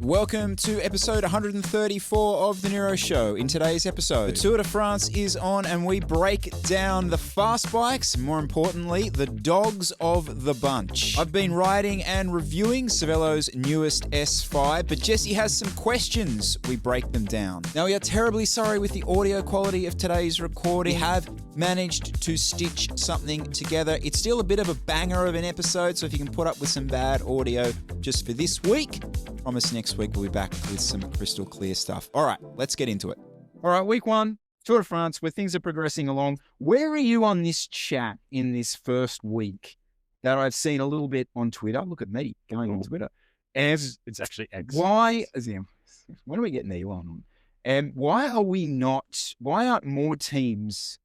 Welcome to episode 134 of the Nero Show. In today's episode, the Tour de France is on and we break down the fast bikes, more importantly, the dogs of the bunch. I've been riding and reviewing Cervelo's newest S5, but Jesse has some questions. We break them down. Now, we are terribly sorry with the audio quality of today's recording. We have managed to stitch something together. It's still a bit of a banger of an episode, so if you can put up with some bad audio just for this week, promise next week we'll be back with some crystal clear stuff. All right, let's get into it. All right, week one, Tour de France, where things are progressing along. Where are you on this chat in this first week that I've seen a little bit on Twitter? Look at me going on Twitter. And it's actually X. When are we getting Elon on? And why aren't more teams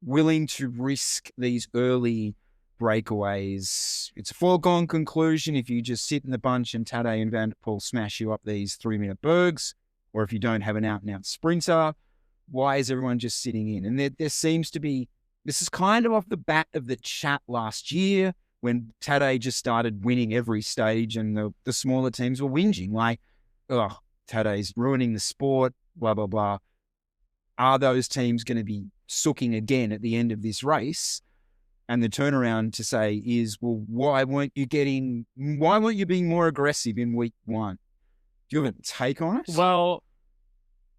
willing to risk these early breakaways? It's a foregone conclusion if you just sit in the bunch and Tadej and Van der Poel smash you up these 3-minute bergs, or if you don't have an out-and-out sprinter, why is everyone just sitting in? And there seems to be, this is kind of off the bat of the chat last year when Tadej just started winning every stage and the smaller teams were whinging like, oh, Tadej's ruining the sport, blah, blah, blah. Are those teams going to be sooking again at the end of this race? And the turnaround to say is, well, why weren't you being more aggressive in week one? Do you have a take on it? Well,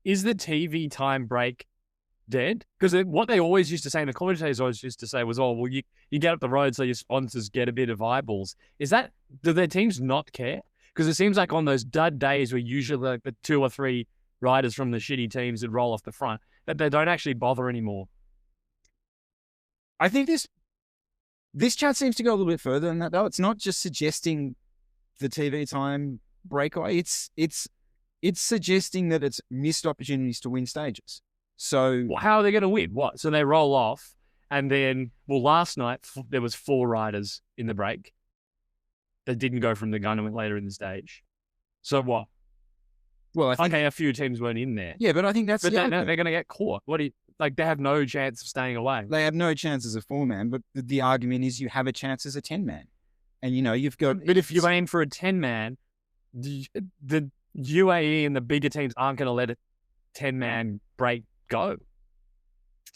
is the TV time break dead? Because what they always used to say, and the commentators always used to say was, oh, well, you get up the road so your sponsors get a bit of eyeballs. Do their teams not care? Because it seems like on those dud days where usually like the 2 or 3 riders from the shitty teams would roll off the front, that they don't actually bother anymore. I think this chat seems to go a little bit further than that, though. It's not just suggesting the TV time breakaway. It's suggesting that it's missed opportunities to win stages. So how are they going to win? What? So they roll off, and then, last night there was 4 riders in the break that didn't go from the gun and went later in the stage. So what? Well, I think, okay, a few teams weren't in there. Yeah, but I think that's... But they're going to get caught. They have no chance of staying away. They have no chance as a 4-man, but the argument is you have a chance as a 10-man. And, you've got... But if you aim for a 10-man, the UAE and the bigger teams aren't going to let a 10-man break go.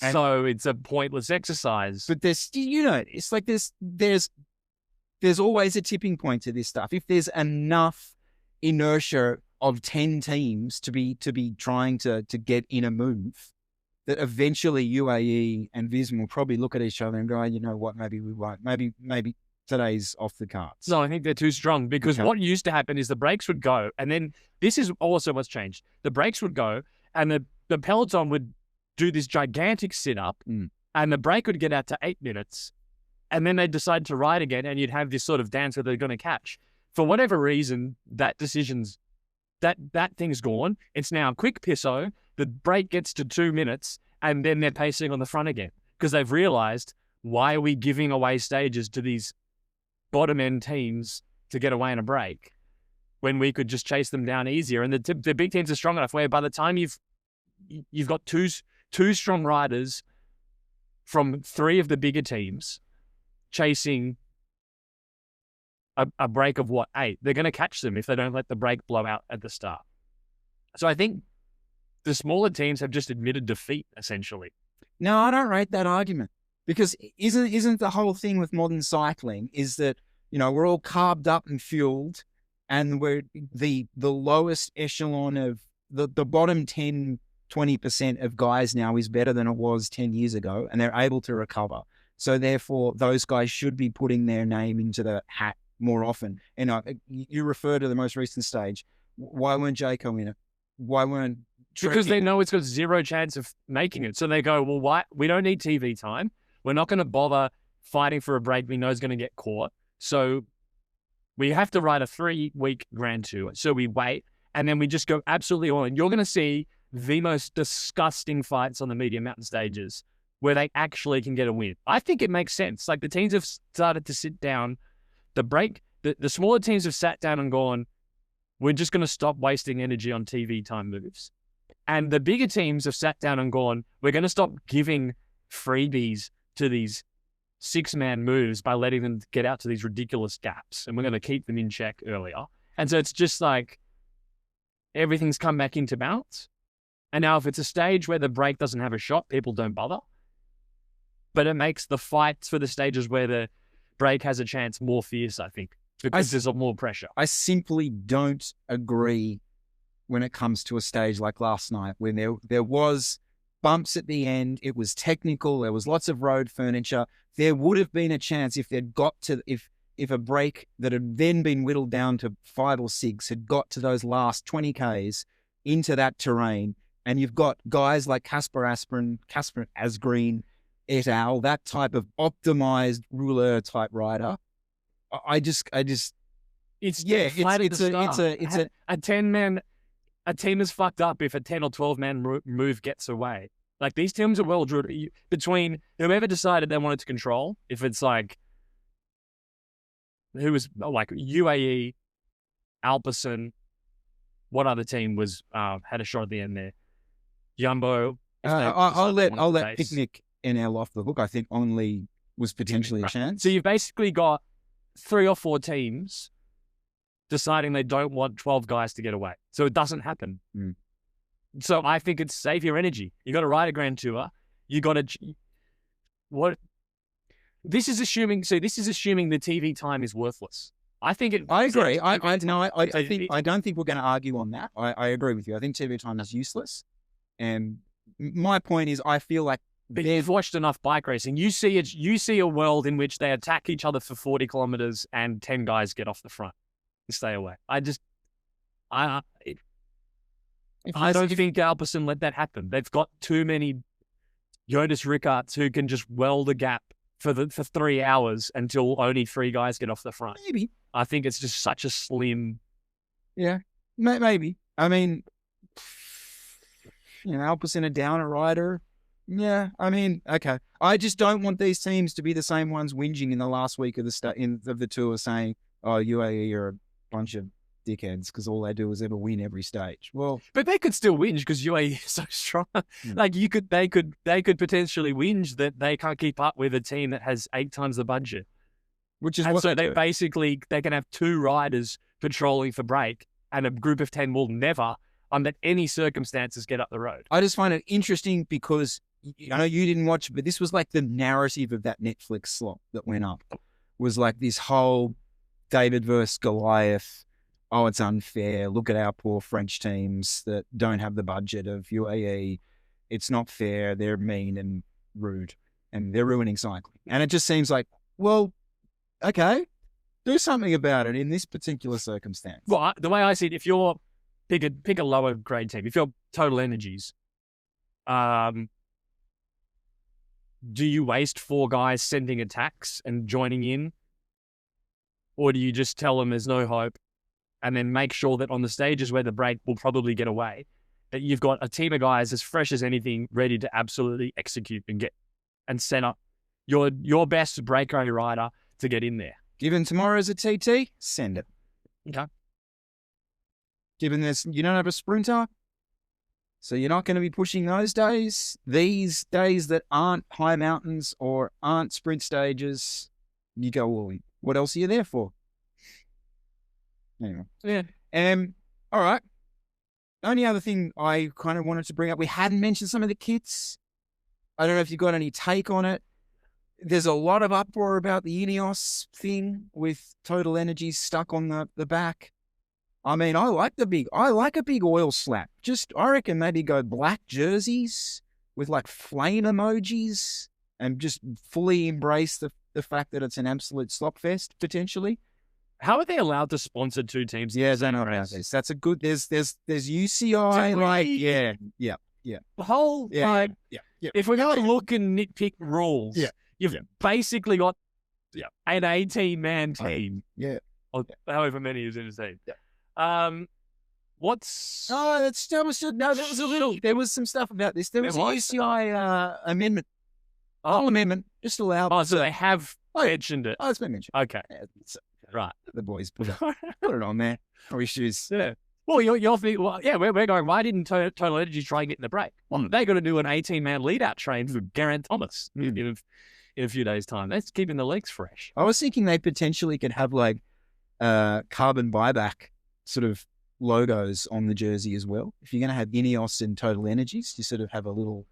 And so it's a pointless exercise. But it's like there's always a tipping point to this stuff. If there's enough inertia of 10 teams to be trying to get in a move, that eventually UAE and Visma will probably look at each other and go, you know what, maybe we won't. Maybe today's off the cards. No, I think they're too strong because what used to happen is the brakes would go, and then this is also what's changed. The brakes would go, and the peloton would do this gigantic sit-up, and the brake would get out to 8 minutes, and then they'd decide to ride again, and you'd have this sort of dance where they're going to catch. For whatever reason, that thing's gone. It's now a quick pisso. The break gets to 2 minutes, and then they're pacing on the front again because they've realized, why are we giving away stages to these bottom-end teams to get away in a break when we could just chase them down easier? And the big teams are strong enough where by the time you've got two strong riders from 3 of the bigger teams chasing a break of 8, they're going to catch them if they don't let the break blow out at the start. So I think the smaller teams have just admitted defeat, essentially. No, I don't rate that argument because isn't the whole thing with modern cycling is that, we're all carbed up and fueled, and we're the lowest echelon of the bottom 10, 20% of guys now is better than it was 10 years ago, and they're able to recover. So therefore, those guys should be putting their name into the hat more often. And you refer to the most recent stage. Why weren't Jayco in it? Why weren't... Because they know it's got 0 chance of making it. So they go, well, why? We don't need TV time. We're not going to bother fighting for a break we know is going to get caught. So we have to ride a 3-week Grand Tour. So we wait, and then we just go absolutely all in. You're going to see the most disgusting fights on the medium mountain stages where they actually can get a win. I think it makes sense. Like the teams have started to sit down. The smaller teams have sat down and gone, we're just going to stop wasting energy on TV time moves. And the bigger teams have sat down and gone, we're going to stop giving freebies to these 6-man moves by letting them get out to these ridiculous gaps. And we're going to keep them in check earlier. And so it's just like, everything's come back into balance. And now if it's a stage where the brake doesn't have a shot, people don't bother. But it makes the fights for the stages where the brake has a chance more fierce, I think, because there's more pressure. I simply don't agree when it comes to a stage like last night, when there was bumps at the end. It was technical. There was lots of road furniture. There would have been a chance if they'd got to, if a brake that had then been whittled down to 5 or 6 had got to those last 20 Ks into that terrain, and you've got guys like Casper Asgreen, et al., that type of optimized rouleur type rider. It's a 10-man. A team is fucked up if a 10 or 12-man move gets away. Like, these teams are well drilled between whoever decided they wanted to control. If it's like, who was like UAE, Alpecin, what other team was had a shot at the end there? Jumbo. I'll let Picnic NL off the hook. I think only was potentially a chance. So you've basically got 3 or 4 teams deciding they don't want 12 guys to get away. So it doesn't happen. So I think it's save your energy. You got to ride a Grand Tour. You got to this is assuming the TV time is worthless. I think I agree. I don't think we're going to argue on that. I agree with you. I think TV time is useless. And my point is, I feel like you've watched enough bike racing. You see a world in which they attack each other for 40 kilometers and 10 guys get off the front and stay away. I don't think Alpecin let that happen. They've got too many Jonas Rickards who can just weld a gap for 3 hours until only 3 guys get off the front. Maybe. I think it's just such a slim. Yeah, maybe. I mean, Alpecin a downer rider. Yeah, I mean, okay. I just don't want these teams to be the same ones whinging in the last week of the tour, saying, "Oh, UAE are a bunch of dickheads because all they do is ever win every stage." Well, but they could still whinge because UAE is so strong. Like they could potentially whinge that they can't keep up with a team that has 8 times the budget. Which is and what so they can have 2 riders patrolling for break, and a group of 10 will never, under any circumstances, get up the road. I just find it interesting because I know you didn't watch it, but this was like the narrative of that Netflix slot that went up. Was like this whole David versus Goliath. Oh, it's unfair. Look at our poor French teams that don't have the budget of UAE. It's not fair. They're mean and rude, and they're ruining cycling. And it just seems like, well, okay, do something about it in this particular circumstance. Well, the way I see it, if you're pick a lower grade team, if you're Total Energies, do you waste 4 guys sending attacks and joining in, or do you just tell them there's no hope, and then make sure that on the stages where the break will probably get away, that you've got a team of guys as fresh as anything, ready to absolutely execute and set up your best breakaway rider to get in there. Given tomorrow's a TT, send it. Okay. Given you don't have a sprinter, so you're not going to be pushing those days. These days that aren't high mountains or aren't sprint stages, you go all in. What else are you there for? Anyway. Yeah. All right. Only other thing I kind of wanted to bring up, we hadn't mentioned some of the kits. I don't know if you got any take on it. There's a lot of uproar about the Ineos thing with Total Energies stuck on the back. I mean, I like a big oil slap. I reckon maybe go black jerseys with like flame emojis and just fully embrace the fact that it's an absolute slop fest potentially. How are they allowed to sponsor 2 teams? Yeah, I know about this. That's a good. There's UCI like yeah. The whole if we're going to look and nitpick rules, you've basically got an 18-man team. Yeah. Or however many is in a team. Yeah. There was a little. There was some stuff about this. There was a UCI amendment. Oh, amendment just allowed. Oh, so they have mentioned it. Oh, it's been mentioned. Okay. Right. The boys put it on there. No issues. Yeah. Well, you're thinking, we're going, why didn't Total Energy try and get in the break? Well, they got to do an 18-man lead-out train for Geraint Thomas in a few days' time. That's keeping the legs fresh. I was thinking they potentially could have like carbon buyback sort of logos on the jersey as well. If you're going to have Ineos and Total Energies, you sort of have a little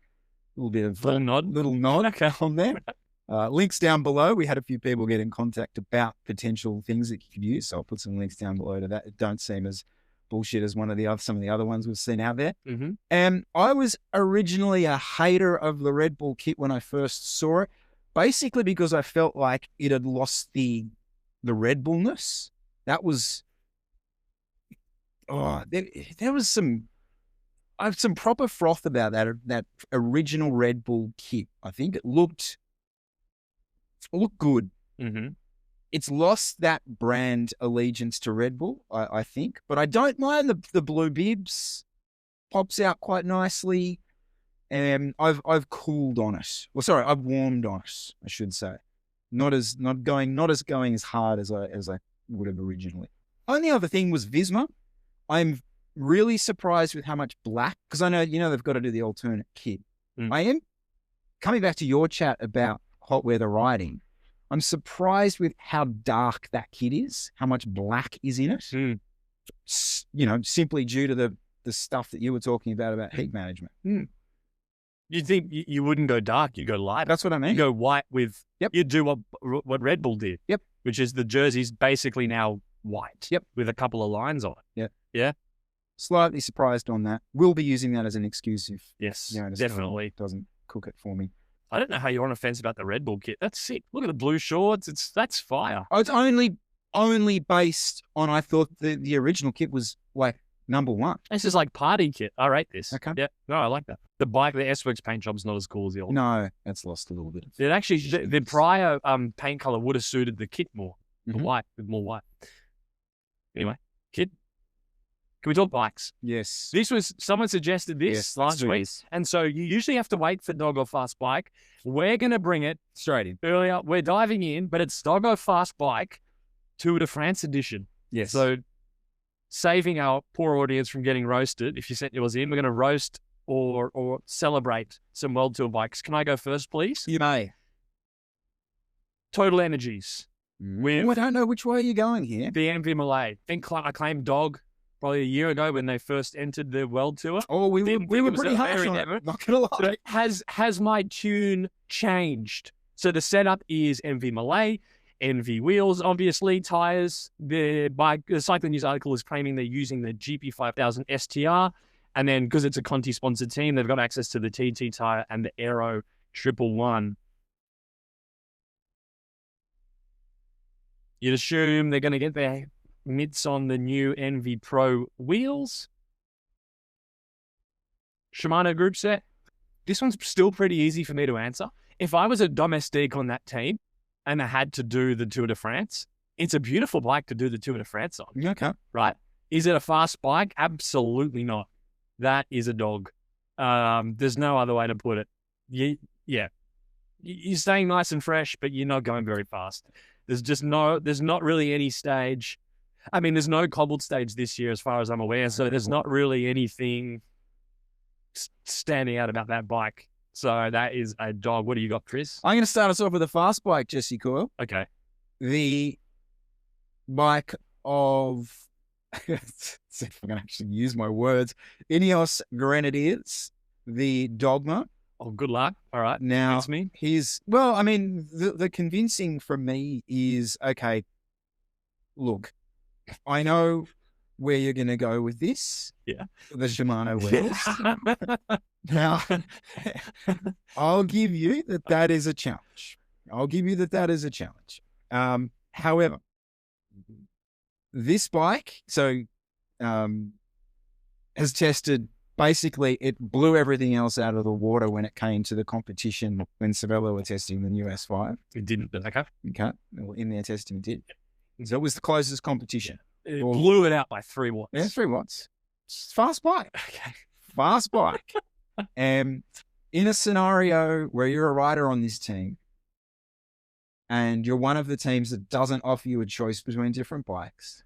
bit of Little nod. Okay. On there. Links down below. We had a few people get in contact about potential things that you could use, so I'll put some links down below to that. It don't seem as bullshit as some of the other ones we've seen out there. Mm-hmm. And I was originally a hater of the Red Bull kit when I first saw it, basically because I felt like it had lost the Red Bullness. That was there was some proper froth about that original Red Bull kit. I think it looked good. Mm-hmm. It's lost that brand allegiance to Red Bull, I think, but I don't mind the blue bibs. Pops out quite nicely, and I've cooled on it. Well, sorry, I've warmed on it, I should say. Not going as hard as I would have originally. Only other thing was Visma. I'm really surprised with how much black, because I know they've got to do the alternate kit. I am coming back to your chat about hot weather riding. I'm surprised with how dark that kit is, how much black is in it. Simply due to the stuff that you were talking about heat management. You'd think you wouldn't go dark, you go light. That's what I mean. You go white with. Yep. You do what Red Bull did. Yep. Which is the jersey's basically now white. Yep. With a couple of lines on it. Yep. Yeah. Slightly surprised on that. We'll be using that as an excuse if definitely doesn't cook it for me. I don't know how you're on a fence about the Red Bull kit. That's sick. Look at the blue shorts. That's fire. Oh, it's only based on, I thought the original kit was like number one. This is like party kit. I rate this. Okay. Yeah. No, I like that. The bike, the S-Works paint job's not as cool as the old. No, that's lost a little bit. It actually, the prior paint color would have suited the kit more. The white, with more white. Anyway, kit. Can we talk bikes? Yes. Someone suggested this last week. And so you usually have to wait for Doggo Fast Bike. We're going to bring it straight in. Earlier. We're diving in, but it's Doggo Fast Bike Tour de France edition. Yes. So saving our poor audience from getting roasted, if you sent yours in, we're going to roast or celebrate some World Tour bikes. Can I go first, please? You may. Total Energies. I don't know which way you're going here. The MV Malay. I claimed Dog probably a year ago when they first entered the World Tour. Oh, we were pretty harsh on it. Not gonna lie. Has my tune changed? So the setup is MV Malay, NV wheels, obviously, tires. The Cycling News article is claiming they're using the GP5000 STR, and then because it's a Conti sponsored team, they've got access to the TT tire and the Aero 111. You'd assume they're going to get their mitts on the new NV Pro wheels. Shimano group set. This one's still pretty easy for me to answer. If I was a domestique on that team and I had to do the Tour de France, it's a beautiful bike to do the Tour de France on. Okay. Right. Is it a fast bike? Absolutely not. That is a dog. There's no other way to put it. You're staying nice and fresh, but you're not going very fast. There's not really any stage. I mean, there's no cobbled stage this year as far as I'm aware, so there's not really anything standing out about that bike. So that is a dog. What do you got, Chris? I'm going to start us off with a fast bike, Jesse Coyle. Okay. The bike of, if I'm going to actually use my words, Ineos Grenadiers, the Dogma. Oh, good luck. All right. Now, that's me. The convincing for me is, okay, look, I know where you're going to go with this. Yeah. The Shimano wheels. Now, I'll give you that is a challenge. However, this bike, has tested, basically, it blew everything else out of the water when it came to the competition when Cervelo were testing the new S5. It didn't, but okay. Okay. Well, in their testing, it did. So it was the closest competition. It blew it out by 3 watts. Yeah, 3 watts. It's fast bike. Okay. Fast bike. And in a scenario where you're a rider on this team and you're one of the teams that doesn't offer you a choice between different bikes,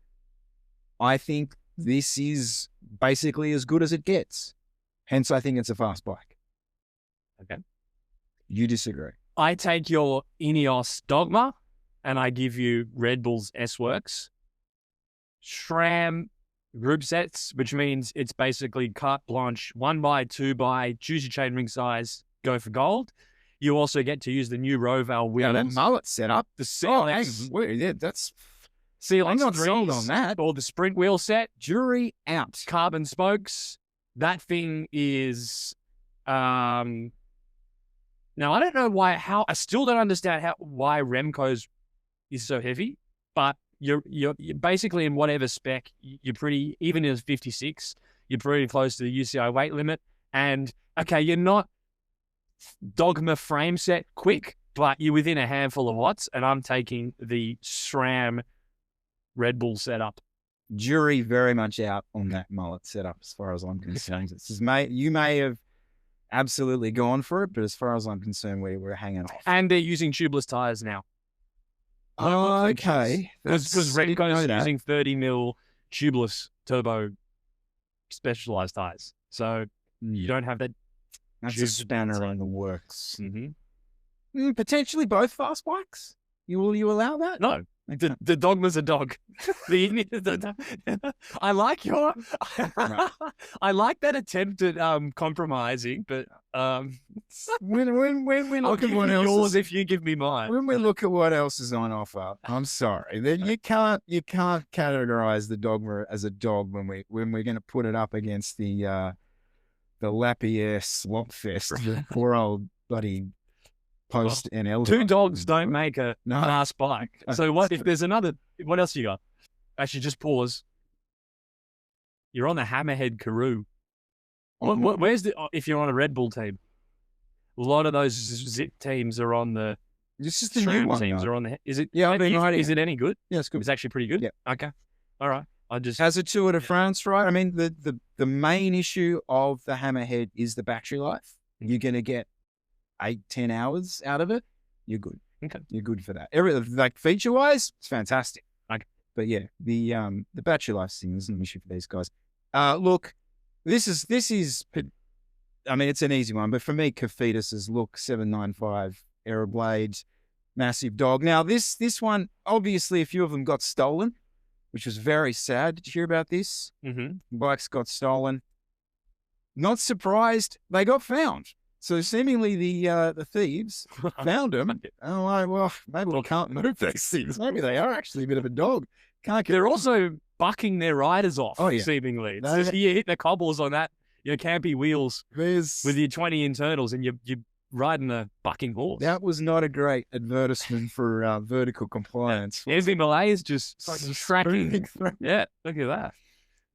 I think this is basically as good as it gets. Hence, I think it's a fast bike. Okay. You disagree. I take your Ineos Dogma and I give you Red Bull's S-Works. SRAM, group sets, which means it's basically carte blanche, 1 buy, 2 buy, choose your chain ring size, go for gold. You also get to use the new Roval wheels. Yeah, that mullet setup. The yeah, that's. CLX I'm not 3s, sold on that. or the sprint wheel set, Jury out. carbon spokes. That thing is, now I don't know I still don't understand why Remco's is so heavy, but you're basically in whatever spec, you're pretty, even in 56, you're pretty close to the UCI weight limit. And okay, you're not Dogma frame set quick, but you're within a handful of watts, and I'm taking the SRAM Red Bull setup. Jury very much out on that mullet setup as far as I'm concerned. You may have absolutely gone for it, but as far as I'm concerned, we're hanging off. And they're using tubeless tires now. Oh, okay. Because Remco's using 30 mil tubeless turbo specialized tires. So you don't have that. That's a spanner in the works. Mm-hmm. Potentially both fast bikes? Will you allow that? No. The Dogma's a dog. I like your, I like that attempt at compromising, but when we look at what else yours if you give me mine. When we look at what else is on offer, I'm sorry, then you can't categorize the Dogma as a dog when we're going to put it up against the Lapierre Slop Fest, the poor old bloody post NL. Two dogs don't make a fast bike. So what if there's another? What else you got? Actually, just pause. You're on the Hammerhead Karoo. Where's if you're on a Red Bull team? A lot of those Zip teams are on the. This is the new one. Teams are on the. Is it? Yeah, is it any good? Yeah, it's good. It's actually pretty good. Yeah. Okay. All right. I just has a Tour de France, right? I mean, the main issue of the Hammerhead is the battery life. You're going to get 8-10 hours out of it. You're good. Okay. You're good for that. Like feature wise, it's fantastic. Okay. But yeah, the battery life thing is an issue for these guys. Look, this is. I mean, it's an easy one, but for me, Cofidis's look 795 Aeroblade, massive dog. Now this one, obviously, a few of them got stolen, which was very sad. Did you hear about this? Mm-hmm. Bikes got stolen. Not surprised, they got found. So seemingly the thieves found them. Oh, well, maybe we can't move these things. Maybe they are actually a bit of a dog. They're also bucking their riders off, seemingly. So you hit the cobbles on that, your campy wheels with your 20 internals, and you're riding a bucking horse. That was not a great advertisement for vertical compliance. Every Malay is just tracking. Yeah, look at that.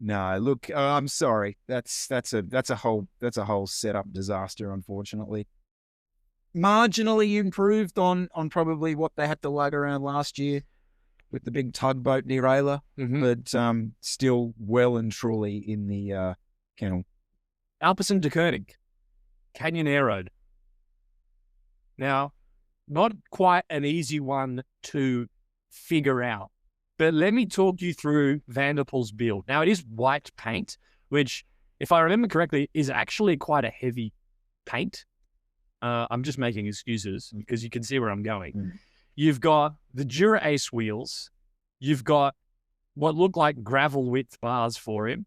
No, look, I'm sorry. That's a whole setup disaster, unfortunately. Marginally improved on probably what they had to lug around last year with the big tugboat derailleur, but still well and truly in the kennel. Alpecin de Koenig, Canyon Air Road. Now, not quite an easy one to figure out. But let me talk you through Vanderpool's build. Now, it is white paint, which, if I remember correctly, is actually quite a heavy paint. I'm just making excuses because you can see where I'm going. You've got the Dura Ace wheels. You've got what look like gravel width bars for him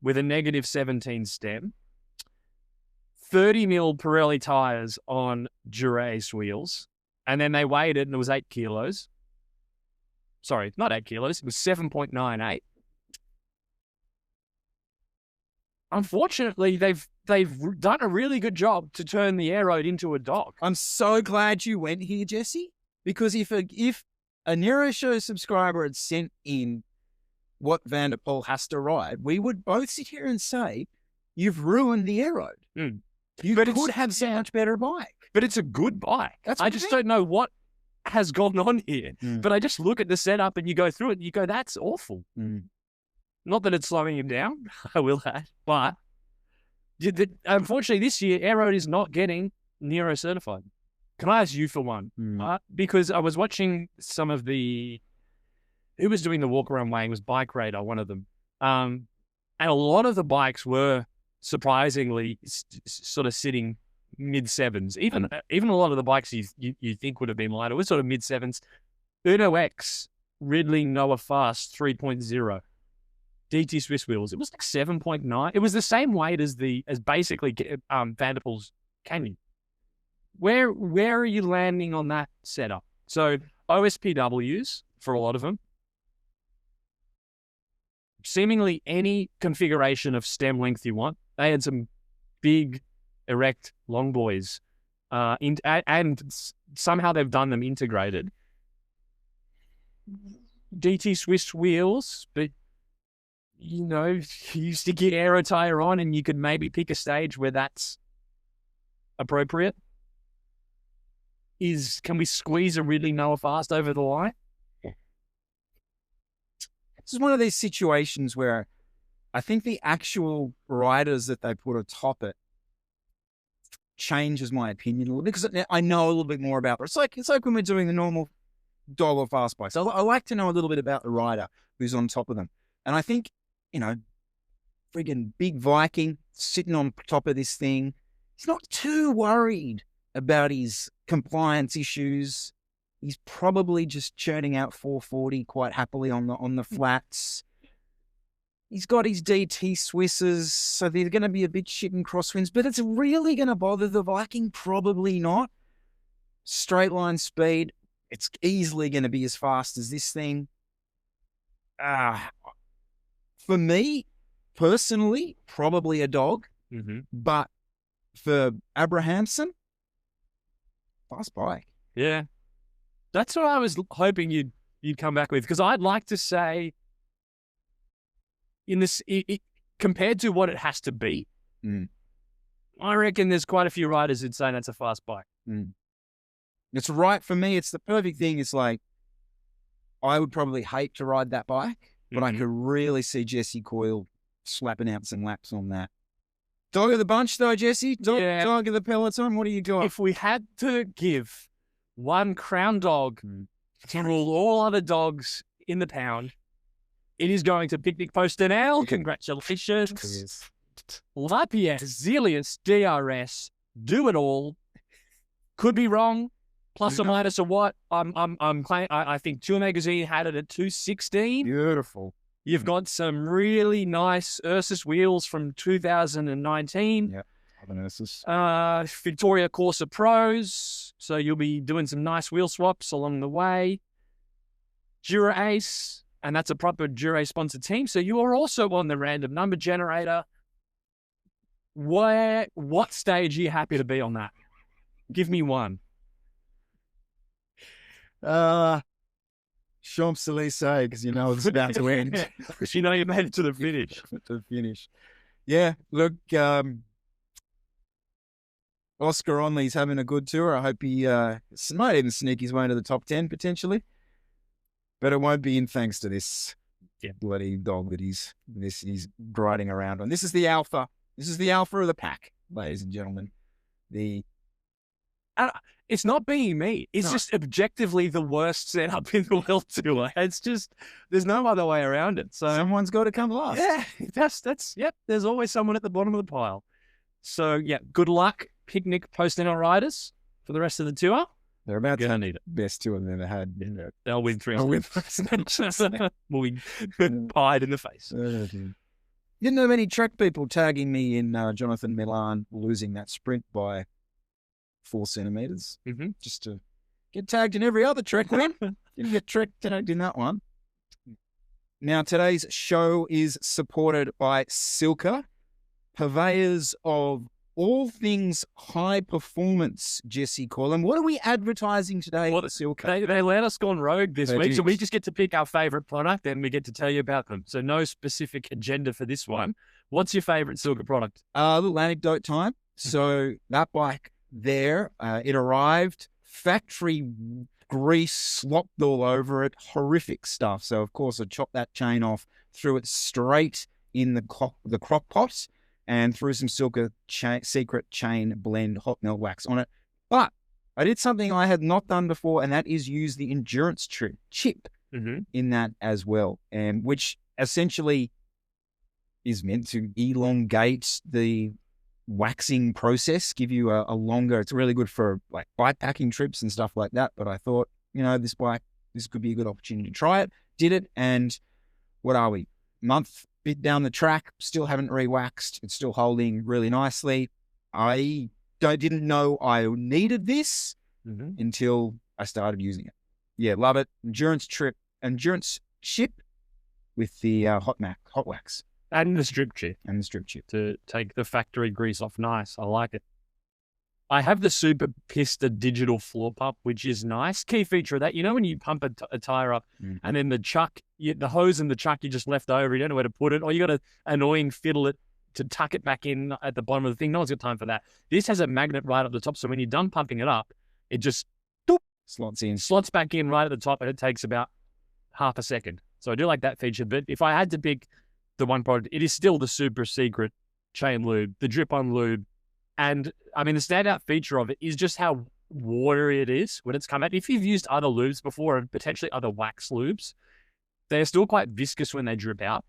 with a -17 stem. 30 mil Pirelli tires on Dura Ace wheels. And then they weighed it and it was 8 kilos. Sorry, not 8 kilos. It was 7.98. Unfortunately, they've done a really good job to turn the Air Road into a dog. I'm so glad you went here, Jesse, because if a Nero Show subscriber had sent in what Vanderpool has to ride, we would both sit here and say, you've ruined the Air Road. You could have so much better bike. But it's a good bike. I just don't know what has gone on here. But I just look at the setup and you go through it and you go, that's awful. Not that it's slowing him down, I will add, but unfortunately this year, Air Road is not getting Nero certified. Can I ask you for one? Because I was watching some of who was doing the walk around weighing was Bike Radar, one of them. And a lot of the bikes were surprisingly sort of sitting mid-sevens. Even a lot of the bikes you think would have been lighter were sort of mid-sevens. Uno X, Ridley Noah Fast 3.0. DT Swiss wheels. It was like 7.9. It was the same weight as basically Vanderpool's Canyon. Where are you landing on that setup? So OSPWs for a lot of them. Seemingly any configuration of stem length you want. They had some big, erect long boys, and somehow they've done them integrated. DT Swiss wheels, but you stick your aero tire on, and you could maybe pick a stage where that's appropriate. Can we squeeze a really Noah Fast over the line? This is one of these situations where I think the actual riders that they put atop it changes my opinion a little bit, because I know a little bit more about it. It's like when we're doing the normal dog or fast bikes. I like to know a little bit about the rider who's on top of them. And I think, friggin' Big Viking sitting on top of this thing, he's not too worried about his compliance issues. He's probably just churning out 440 quite happily on the flats. He's got his DT Swisses, so they're going to be a bit shit in crosswinds, but it's really going to bother the Viking? Probably not. Straight line speed, it's easily going to be as fast as this thing. For me, personally, probably a dog, but for Abrahamson, fast bike. Yeah. That's what I was hoping you'd come back with, because I'd like to say, in this, compared to what it has to be, I reckon there's quite a few riders who'd say that's a fast bike. It's right for me. It's the perfect thing. It's like, I would probably hate to ride that bike, but I could really see Jesse Coyle slapping out some laps on that. Dog of the bunch, though, Jesse? Dog of the peloton? What do you got? If we had to give one crown dog to rule all other dogs in the pound, it is going to Picnic Post NL. Congratulations. Lapierre, Zelius, DRS, do it all. Could be wrong, plus or minus a what. I think Tour Magazine had it at 216. Beautiful. You've got some really nice Ursus wheels from 2019. Yeah, other Ursus. Victoria Corsa Pros, so you'll be doing some nice wheel swaps along the way. Dura Ace, and that's a proper Dura sponsored team, so you are also on the random number generator. What stage are you happy to be on that? Give me one. Champs-Élysées, because you know it's about to end. Because you know you made it to the finish. Yeah, look, Oscar Onley's having a good tour. I hope he might even sneak his way into the top 10 potentially. But it won't be in thanks to this bloody dog that he's riding around on. This is the alpha. This is the alpha of the pack, ladies and gentlemen. It's not being me. It's just objectively the worst setup in the World Tour. It's just, there's no other way around it. So someone's got to come last. Yeah, there's always someone at the bottom of the pile. So yeah, good luck, Picnic Post-NL riders, for the rest of the tour. They're about to need it. Best tour they've ever had. They'll win 3 on. We'll be pied in the face. Didn't have many Trek people tagging me in Jonathan Milan losing that sprint by 4 centimeters, just to get tagged in every other Trek one. Didn't get Trek tagged in that one. Now, today's show is supported by Silka, purveyors of all things high performance, Jesse Corlin. What are we advertising today at Silka? They let us go on rogue this week, so we just get to pick our favourite product and we get to tell you about them. So no specific agenda for this one. What's your favourite Silka product? A little anecdote time. So that bike there, it arrived, factory grease slopped all over it, horrific stuff. So of course I chopped that chain off, threw it straight in the crock pot, and threw some Silka secret chain blend hot melt wax on it. But I did something I had not done before, and that is use the endurance chip in that as well, and which essentially is meant to elongate the waxing process, give you a longer, it's really good for like bike packing trips and stuff like that. But I thought, this could be a good opportunity to try it. Did it, and what are we? bit down the track, still haven't re-waxed. It's still holding really nicely. I didn't know I needed this until I started using it. Yeah, love it. Endurance chip with the hot wax. And the strip chip. To take the factory grease off. Nice. I like it. I have the Super Pista digital floor pump, which is nice. Key feature of that, when you pump a tire up and then the chuck, the hose and the chuck you just left over, you don't know where to put it, or you got to annoying fiddle it to tuck it back in at the bottom of the thing. No one's got time for that. This has a magnet right up the top, so when you're done pumping it up, it just slots back in right at the top, and it takes about half a second. So I do like that feature. But if I had to pick the one product, it is still the super secret chain lube, the drip-on lube. And I mean, the standout feature of it is just how watery it is when it's come out. If you've used other lubes before and potentially other wax lubes, they're still quite viscous when they drip out.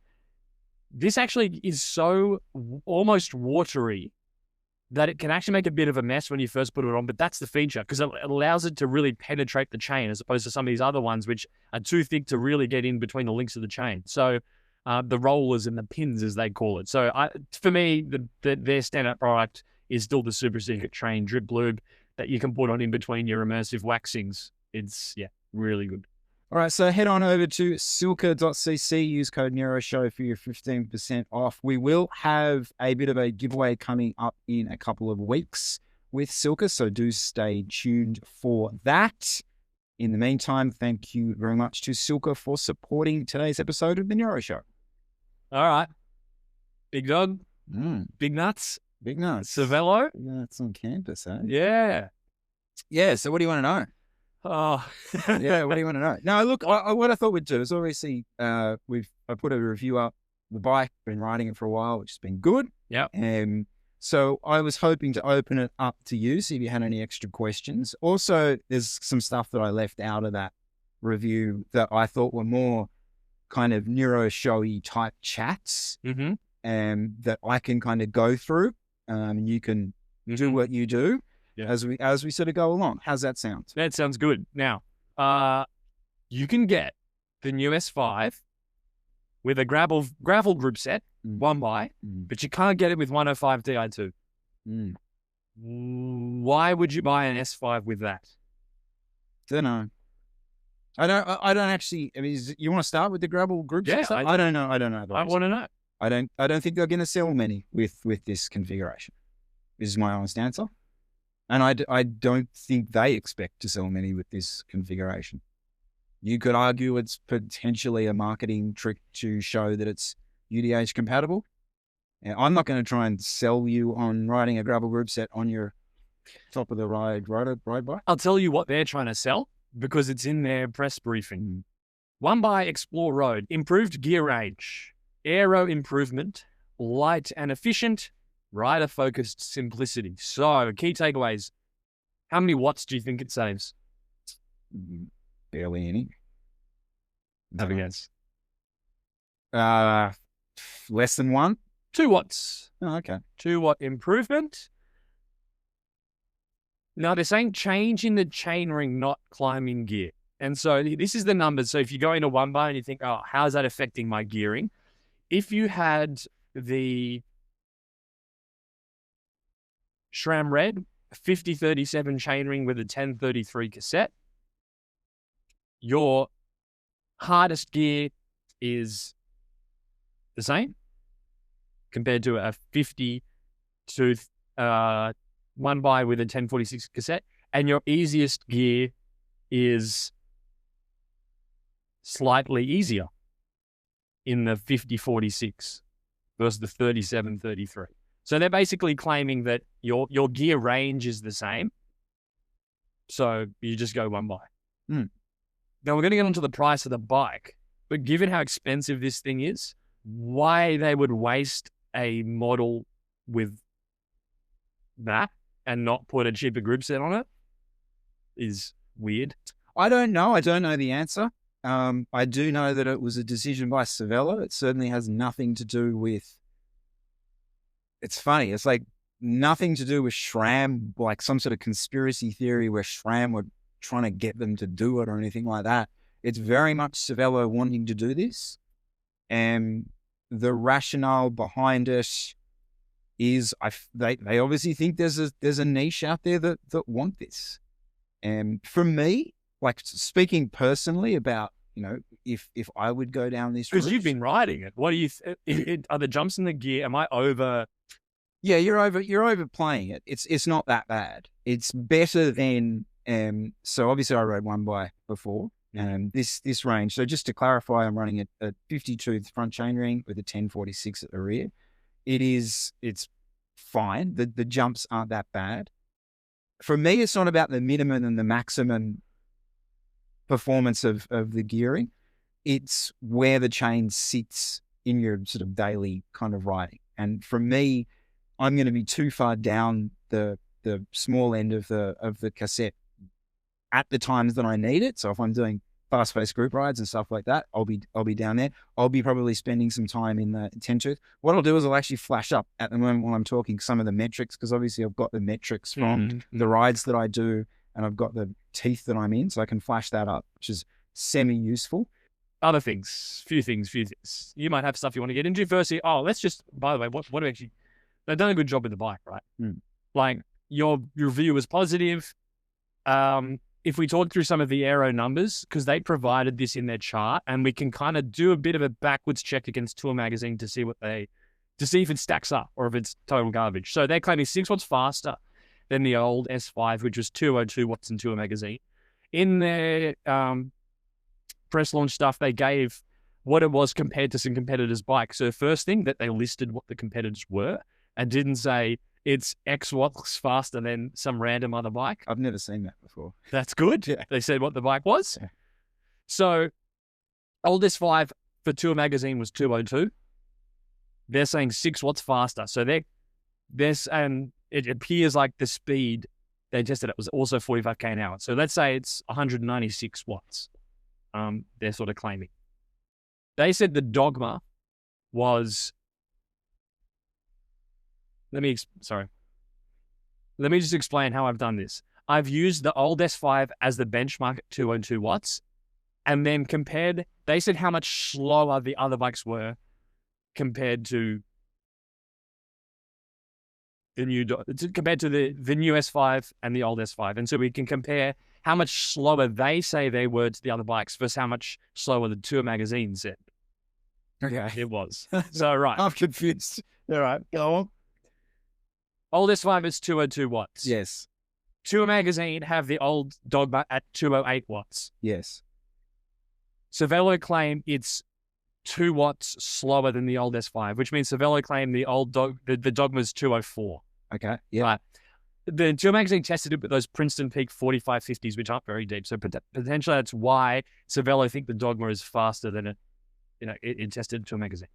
This actually is so almost watery that it can actually make a bit of a mess when you first put it on. But that's the feature, because it allows it to really penetrate the chain, as opposed to some of these other ones, which are too thick to really get in between the links of the chain. So the rollers and the pins, as they call it. So for me, their standout product is still the super secret chain drip lube that you can put on in between your immersive waxings. It's, really good. All right, so head on over to silka.cc, use code Nero Show for your 15% off. We will have a bit of a giveaway coming up in a couple of weeks with Silka, so do stay tuned for that. In the meantime, thank you very much to Silka for supporting today's episode of the Nero Show. All right. Big dog. Big nuts. Big nuts. Cervelo. Big nuts on campus, eh? Yeah. Yeah, so what do you want to know? Oh. Yeah, what do you want to know? No, look, what I thought we'd do is obviously I put a review up the bike, been riding it for a while, which has been good. Yeah. So I was hoping to open it up to you, see if you had any extra questions. Also, there's some stuff that I left out of that review that I thought were more kind of Nero Showy type chats that I can kind of go through. And you can do what you do as we sort of go along. How's that sound? That sounds good. Now, you can get the new S5 with a gravel group set, one by, but you can't get it with 105 Di2. Why would you buy an S5 with that? Don't know. I don't actually. I mean, you want to start with the gravel group set? I don't know. I want to know. I don't think they're going to sell many with this configuration. This is my honest answer. And I don't think they expect to sell many with this configuration. You could argue it's potentially a marketing trick to show that it's UDH compatible. And I'm not going to try and sell you on riding a gravel group set on your top of the ride bike. I'll tell you what they're trying to sell, because it's in their press briefing. One by Explore Road, improved gear range, aero improvement, light and efficient, rider-focused simplicity. So, key takeaways. How many watts do you think it saves? Barely any. Have a guess. Less than 1? 2 watts. Oh, okay. 2 watt improvement. Now, they're saying change in the chainring, not climbing gear. And so this is the numbers. So if you go into one by and you think, oh, how's that affecting my gearing? If you had the SRAM Red 5037 chainring with a 1033 cassette, your hardest gear is the same compared to a 50 to one by with a 1046 cassette, and your easiest gear is slightly easier in the 5046 versus the 3733. So they're basically claiming that your gear range is the same. So you just go one by. Now we're going to get onto the price of the bike, but given how expensive this thing is, why they would waste a model with that and not put a cheaper group set on it is weird. I don't know. I don't know the answer. I do know that it was a decision by Cervelo. It certainly has nothing to do with... It's funny. It's like nothing to do with SRAM, like some sort of conspiracy theory where SRAM were trying to get them to do it or anything like that. It's very much Cervelo wanting to do this. And the rationale behind it is they obviously think there's a niche out there that want this. And for me, like speaking personally about, if I would go down this route, because you've been riding it. What do you? Are the jumps in the gear? Am I over? Yeah, you're overplaying it. It's not that bad. It's better than so obviously I rode one bike before. This range. So just to clarify, I'm running a 52 front chainring with a 1046 at the rear. It's fine. The jumps aren't that bad. For me, it's not about the minimum and the maximum performance of the gearing. It's where the chain sits in your sort of daily kind of riding. And for me, I'm going to be too far down the small end of the cassette at the times that I need it. So if I'm doing fast-paced group rides and stuff like that, I'll be down there. I'll be probably spending some time in the 10-tooth. What I'll do is I'll actually flash up at the moment while I'm talking some of the metrics, because obviously I've got the metrics from the rides that I do, and I've got the teeth that I'm in, so I can flash that up, which is semi-useful. Other things, few things. You might have stuff you want to get into. Firstly, let's just, by the way, what do actually, they've done a good job with the bike, right? Like your review was positive. If we talk through some of the aero numbers, because they provided this in their chart, and we can kind of do a bit of a backwards check against Tour Magazine to see if it stacks up or if it's total garbage. So they're claiming 6 watts faster than the old S5, which was 202 watts in Tour Magazine. In their press launch stuff, they gave what it was compared to some competitors' bikes. So the first thing that they listed what the competitors were and didn't say it's X watts faster than some random other bike. I've never seen that before. That's good. Yeah. They said what the bike was. Yeah. So old S5 for Tour Magazine was 202. They're saying 6 watts faster. So and it appears like the speed they tested it was also 45k an hour. So let's say it's 196 watts. They're sort of claiming. They said the dogma was. Let me just explain how I've done this. I've used the old S5 as the benchmark at 202 watts, and then compared. They said how much slower the other bikes were compared to the new S5 and the old S5, and so we can compare how much slower they say they were to the other bikes versus how much slower the Tour Magazine said. Okay, it was. So right, I'm confused. All right, go on. Old S5 is 202 watts. Yes. Tour Magazine have the old Dogma at 208 watts. Yes. Cervelo claim it's 2 watts slower than the old S5, which means Cervelo claim the old the Dogma's 204. Okay. Yeah. Right. The Tour Magazine tested it with those Princeton Peak 4550s, which aren't very deep. So potentially that's why Cervelo think the Dogma is faster than it tested Tour Magazine.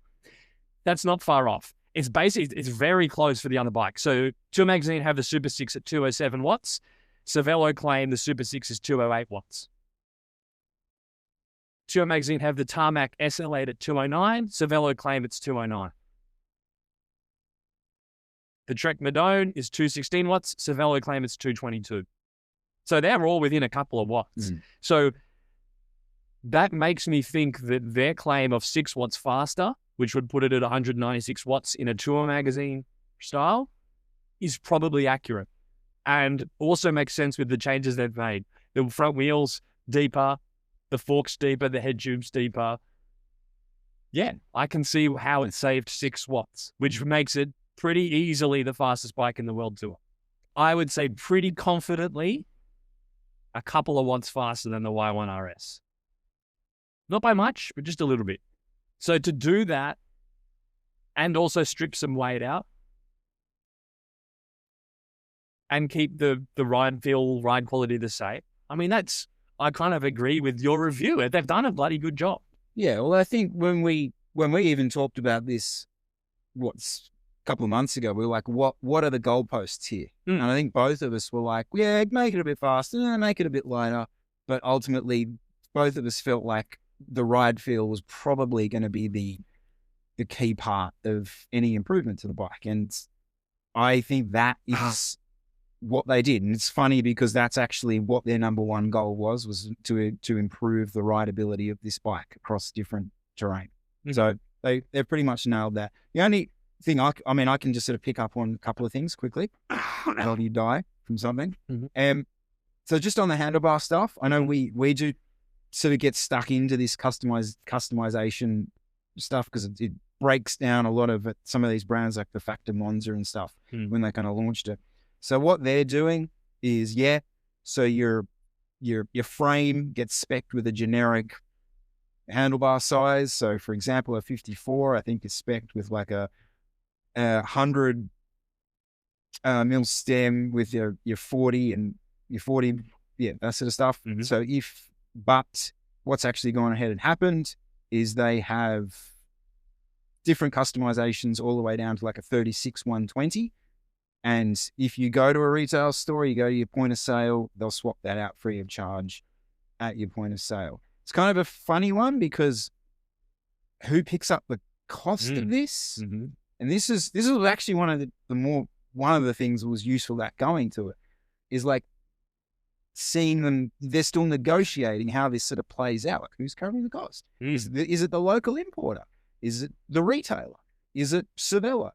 That's not far off. It's very close for the other bike. So Tour Magazine have the Super 6 at 207 watts. Cervelo claim the Super 6 is 208 watts. Tour Magazine have the Tarmac SL8 at 209. Cervelo claim it's 209. The Trek Madone is 216 watts. Cervelo claim it's 222. So they're all within a couple of watts. So that makes me think that their claim of 6 watts faster, which would put it at 196 watts in a Tour Magazine style, is probably accurate. And also makes sense with the changes they've made. The front wheels deeper, the forks deeper, the head tubes deeper. Yeah, I can see how it saved 6 watts, which makes it pretty easily the fastest bike in the World Tour. I would say pretty confidently a couple of watts faster than the Y1 RS. Not by much, but just a little bit. So to do that and also strip some weight out and keep the ride quality the same, I mean, I kind of agree with your review. They've done a bloody good job. Yeah, well, I think when we even talked about this, a couple of months ago, we were like, what are the goalposts here? And I think both of us were like, yeah, make it a bit faster, make it a bit lighter. But ultimately, both of us felt like the ride feel was probably going to be the key part of any improvement to the bike. And I think that is what they did. And it's funny because that's actually what their number one goal was to improve the rideability of this bike across different terrain. So They've pretty much nailed that. The only thing I can just sort of pick up on a couple of things quickly. Until you die from something. So just on the handlebar stuff, I know we do sort of get stuck into this customization stuff because it breaks down a lot of it. Some of these brands like the Factor Monza and stuff when they kind of launched it. So what they're doing is, so your frame gets spec'd with a generic handlebar size. So for example, a 54, I think is spec'd with like a 100 mil stem with your 40 and your 40, that sort of stuff. So but what's actually gone ahead and happened is they have different customizations all the way down to like a 36 120. And if you go to a retail store, you go to your point of sale, they'll swap that out free of charge at your point of sale. It's kind of a funny one because who picks up the cost of this? And this is actually one of the things that was useful that going to it is like seeing them, they're still negotiating how this sort of plays out. Like who's covering the cost? Is it the local importer? Is it the retailer? Is it Cervelo?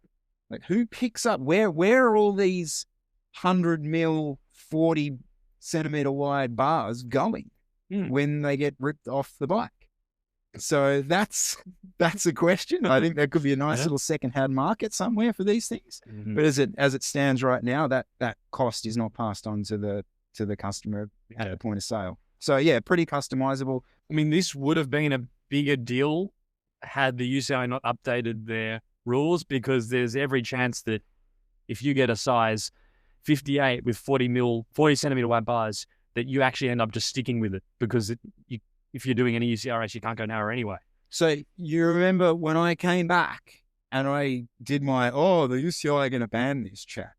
Like who picks up, where are all these 100 mil, 40 centimeter wide bars going when they get ripped off the bike? So that's a question. I think there could be a nice little secondhand market somewhere for these things. But as it stands right now, that cost is not passed on to the customer at the point of sale. So yeah, pretty customizable. I mean, this would have been a bigger deal had the UCI not updated their rules, because there's every chance that if you get a size 58 with 40 centimeter wide bars, that you actually end up just sticking with it because if you're doing any UCI race, you can't go narrow anyway. So you remember when I came back and I did my, the UCI are going to ban this chat.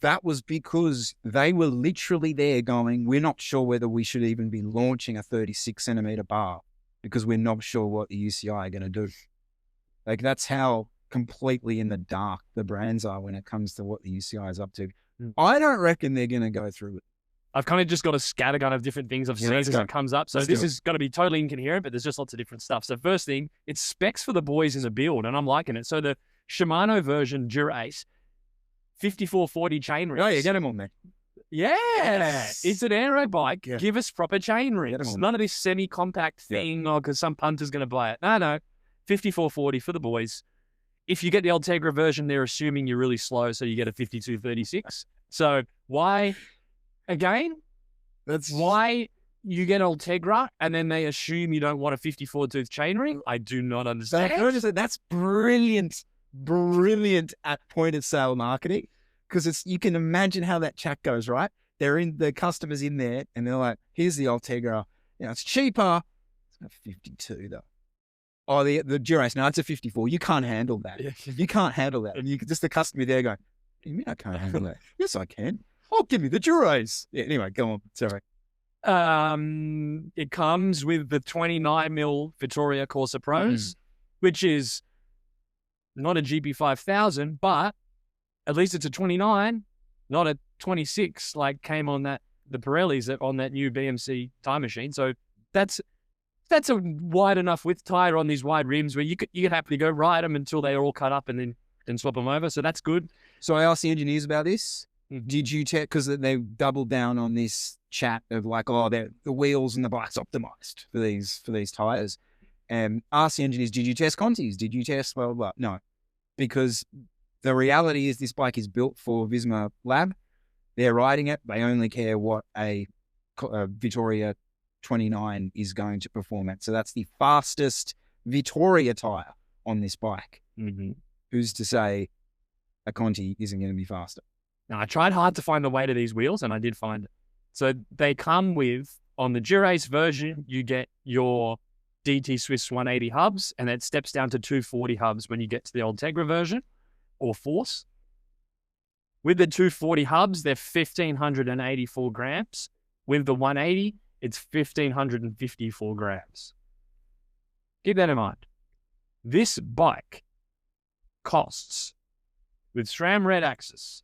That was because they were literally there going, we're not sure whether we should even be launching a 36 centimeter bar because we're not sure what the UCI are going to do. Like that's how completely in the dark the brands are when it comes to what the UCI is up to. I don't reckon they're going to go through it. I've kind of just got a scattergun of different things I've seen as it comes up. So this is going to be totally incoherent, but there's just lots of different stuff. So first thing, it's specs for the boys in the build, and I'm liking it. So the Shimano version Dura-Ace, 5440 chain rings. Oh, yeah, get them on there. Yeah. Yes. It's an aero bike. Yeah. Give us proper chain rings. None of this semi-compact thing because some punter's going to buy it. No. 5440 for the boys. If you get the Ultegra version, they're assuming you're really slow, so you get a 5236. So why... Again, that's why you get Ultegra and then they assume you don't want a 54 tooth chainring. I do not understand. That's brilliant at point of sale marketing because you can imagine how that chat goes, right? The customers in there and they're like, here's the Ultegra. It's cheaper. It's a 52 though. Oh, the Dura-Ace. No, it's a 54. You can't handle that. Yeah. You can't handle that. And just the customer there going, what do you mean I can't handle that? Yes, I can. Oh, give me the Dura-Ace. Yeah, anyway, go on. Sorry. It comes with the 29 mil Vittoria Corsa Pros, which is not a GP5000, but at least it's a 29, not a 26 like came on the Pirellis on that new BMC time machine. So that's a wide enough width tire on these wide rims where you could happily go ride them until they are all cut up and then swap them over. So that's good. So I asked the engineers about this. Did you check, because they doubled down on this chat of like, the wheels and the bike's optimized for these tires, and asked the engineers, did you test Contis? Did you test blah, blah, blah? No, because the reality is this bike is built for Visma Lab. They're riding it. They only care what a Vittoria 29 is going to perform at. So that's the fastest Vittoria tire on this bike. Who's to say a Conti isn't going to be faster? Now, I tried hard to find the weight of these wheels, and I did find it. So they come with, on the Dura-Ace version, you get your DT Swiss 180 hubs, and it steps down to 240 hubs when you get to the Ultegra version, or Force. With the 240 hubs, they're 1,584 grams. With the 180, it's 1,554 grams. Keep that in mind. This bike costs, with SRAM Red Axis,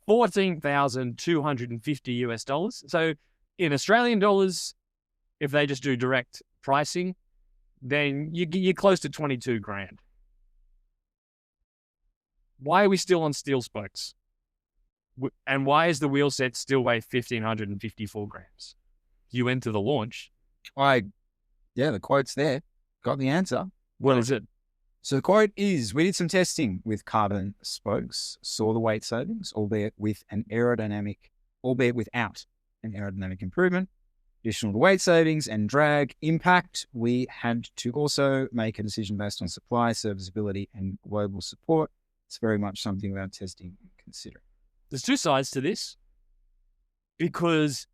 $14,250 US. So in Australian dollars, if they just do direct pricing, then you're close to 22 grand. why are we still on steel spokes? And why is the wheel set still weigh 1,554 grams? You enter the launch. The quote's there. Got the answer. What is it? So the quote is, we did some testing with carbon spokes, saw the weight savings, albeit without an aerodynamic improvement. Additional to weight savings and drag impact, we had to also make a decision based on supply, serviceability, and global support. It's very much something about testing and considering. There's two sides to this, because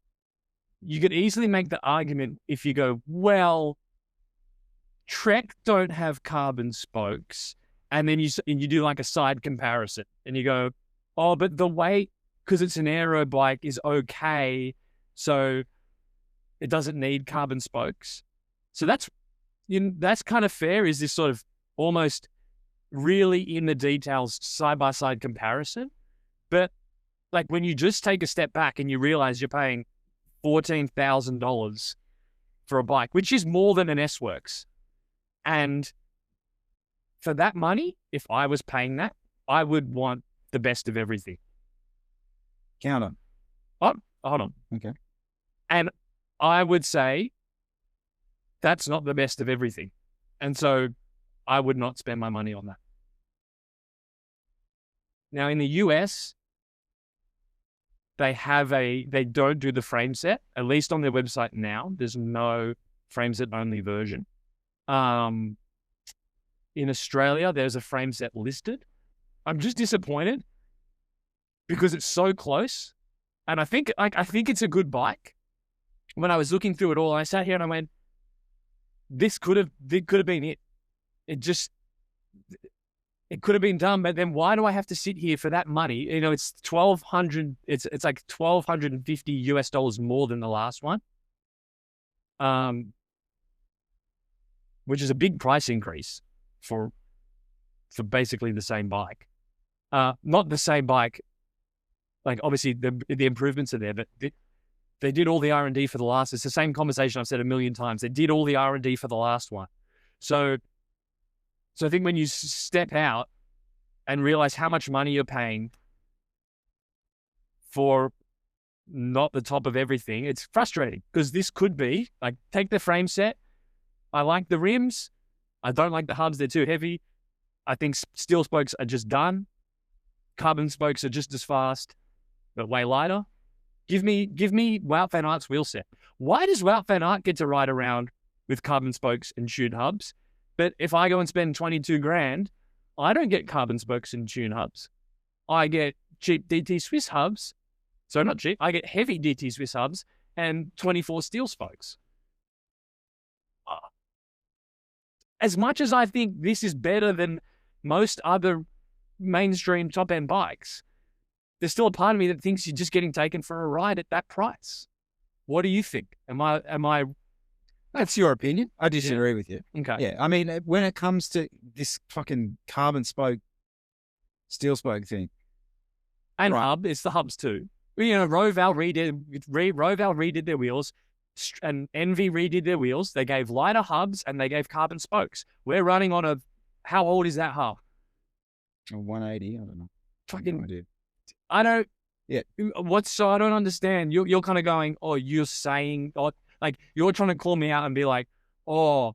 you could easily make the argument if you go, well, Trek don't have carbon spokes, and then you do like a side comparison, and you go, oh, but the weight, because it's an aero bike, is okay, so it doesn't need carbon spokes. So that's kind of fair, is this sort of almost really in the details side-by-side comparison. But like when you just take a step back and you realize you're paying $14,000 for a bike, which is more than an S-Works. And for that money, if I was paying that, I would want the best of everything. Counter. Oh, hold on. Okay. And I would say that's not the best of everything. And so I would not spend my money on that. Now in the US, they don't do the frame set, at least on their website now. There's no frame set only version. In Australia, there's a frame set listed. I'm just disappointed because it's so close. And I think it's a good bike. When I was looking through it all, I sat here and I went, this could have been it. It could have been done, but then why do I have to sit here for that money? You know, it's $1,200. It's like $1,250 more than the last one, which is a big price increase for basically the same bike. Not the same bike. Like obviously the improvements are there, but they did all the R&D for the last. It's the same conversation I've said a million times. They did all the R&D for the last one, so I think when you step out and realize how much money you're paying for not the top of everything, it's frustrating because this could be like, take the frame set. I like the rims. I don't like the hubs. They're too heavy. I think steel spokes are just done. Carbon spokes are just as fast, but way lighter. Give me Wout van Aert's wheel set. Why does Wout van Aert get to ride around with carbon spokes and tuned hubs? But if I go and spend 22 grand, I don't get carbon spokes and tuned hubs. I get cheap DT Swiss hubs. So not cheap. I get heavy DT Swiss hubs and 24 steel spokes. As much as I think this is better than most other mainstream top-end bikes, there's still a part of me that thinks you're just getting taken for a ride at that price. What do you think? Am I? That's your opinion. I disagree with you. Okay. Yeah. I mean, when it comes to this fucking carbon spoke, steel spoke thing. And right. Hub, it's the hubs too. You know, Roval redid their wheels, and Envy redid their wheels. They gave lighter hubs and they gave carbon spokes. We're running on how old is that hub? 180, I don't know. Fucking, no idea. I don't. Yeah. So I don't understand. You're kind of going, oh, you're saying, oh, like you're trying to call me out and be like, oh,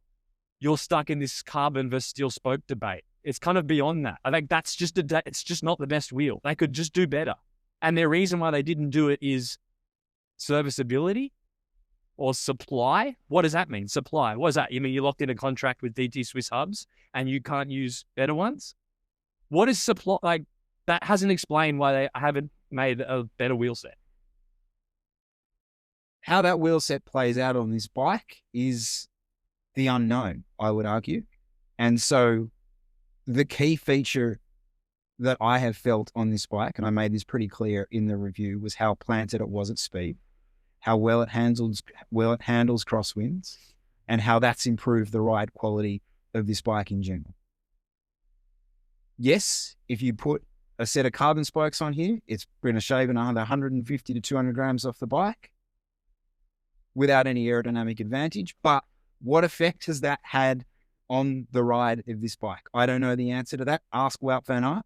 you're stuck in this carbon versus steel spoke debate. It's kind of beyond that. I think that's just it's just not the best wheel. They could just do better. And the reason why they didn't do it is serviceability or supply. What does that mean? Supply. What is that? You mean you locked in a contract with DT Swiss hubs and you can't use better ones? What is supply? Like that hasn't explained why they haven't made a better wheel set. How that wheel set plays out on this bike is the unknown, I would argue. And so the key feature that I have felt on this bike, and I made this pretty clear in the review, was how planted it was at speed, how well it handles crosswinds, and how that's improved the ride quality of this bike in general. Yes, if you put a set of carbon spokes on here, it's going to shave another 150 to 200 grams off the bike without any aerodynamic advantage. But what effect has that had on the ride of this bike? I don't know the answer to that. Ask Wout van Aert.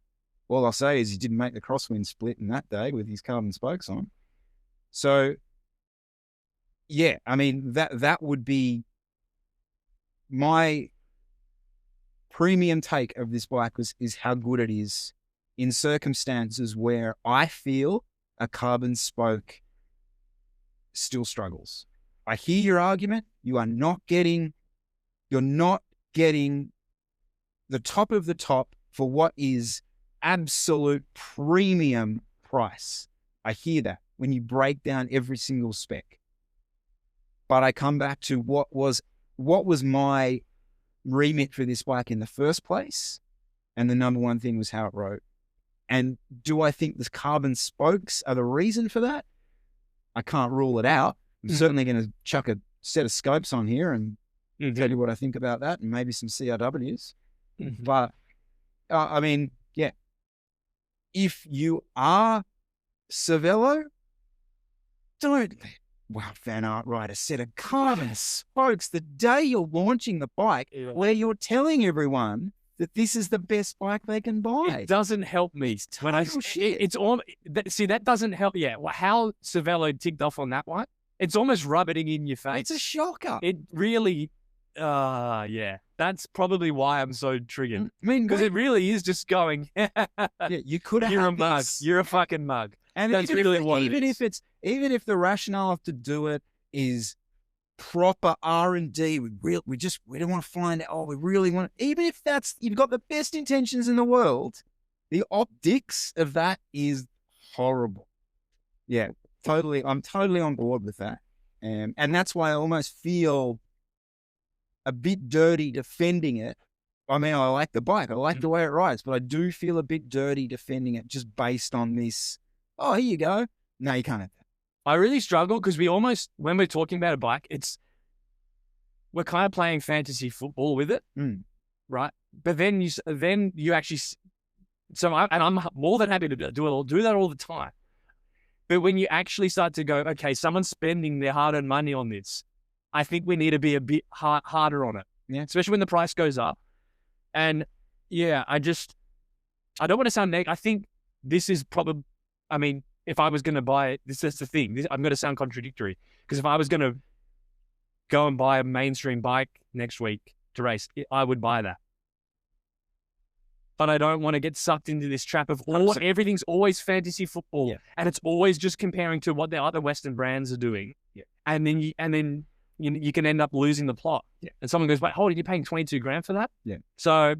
all I'll say is he didn't make the crosswind split in that day with his carbon spokes on. So, yeah, I mean, that would be my premium take of this bike is how good it is in circumstances where I feel a carbon spoke still struggles. I hear your argument. You're not getting the top of the top for what is absolute premium price. I hear that when you break down every single spec. But I come back to what was my remit for this bike in the first place. And the number one thing was how it rode. And do I think the carbon spokes are the reason for that? I can't rule it out. I'm certainly going to chuck a set of scopes on here and tell you what I think about that, and maybe some CRWs. But, I mean, yeah. If you are Cervelo, don't let Wout van Aert ride a set of carbon spokes the day you're launching the bike, where you're telling everyone that this is the best bike they can buy. It doesn't help me when it's all. See, that doesn't help. Yeah, how Cervelo ticked off on that one. It's almost rubbing in your face. It's a shocker. It really. Yeah, that's probably why I'm so triggered. I mean, because it really is just going. Yeah, you could have. You're a mug. This. You're a fucking mug. And that's really what even it is. Even if the rationale to do it is proper R&D, we don't want to find out. Oh, we really want. Even if that's you've got the best intentions in the world, the optics of that is horrible. Yeah, totally. I'm totally on board with that, and that's why I almost feel a bit dirty defending it. I mean, I like the bike. I like the way it rides, but I do feel a bit dirty defending it just based on this. Oh, here you go. No, you can't have that. I really struggle because we almost, when we're talking about a bike, we're kind of playing fantasy football with it, right? But then you actually, I'm more than happy to do that all the time. But when you actually start to go, okay, someone's spending their hard-earned money on this, I think we need to be a bit harder on it. Yeah, especially when the price goes up. And yeah, I don't want to sound negative. I think this is probably, I mean, if I was going to buy it, that's the thing. I'm going to sound contradictory because if I was going to go and buy a mainstream bike next week to race, I would buy that. But I don't want to get sucked into this trap of everything's always fantasy football, and it's always just comparing to what the other Western brands are doing, and then you can end up losing the plot. Yeah. And someone goes, wait, hold on, you're paying $22,000 for that? Yeah. So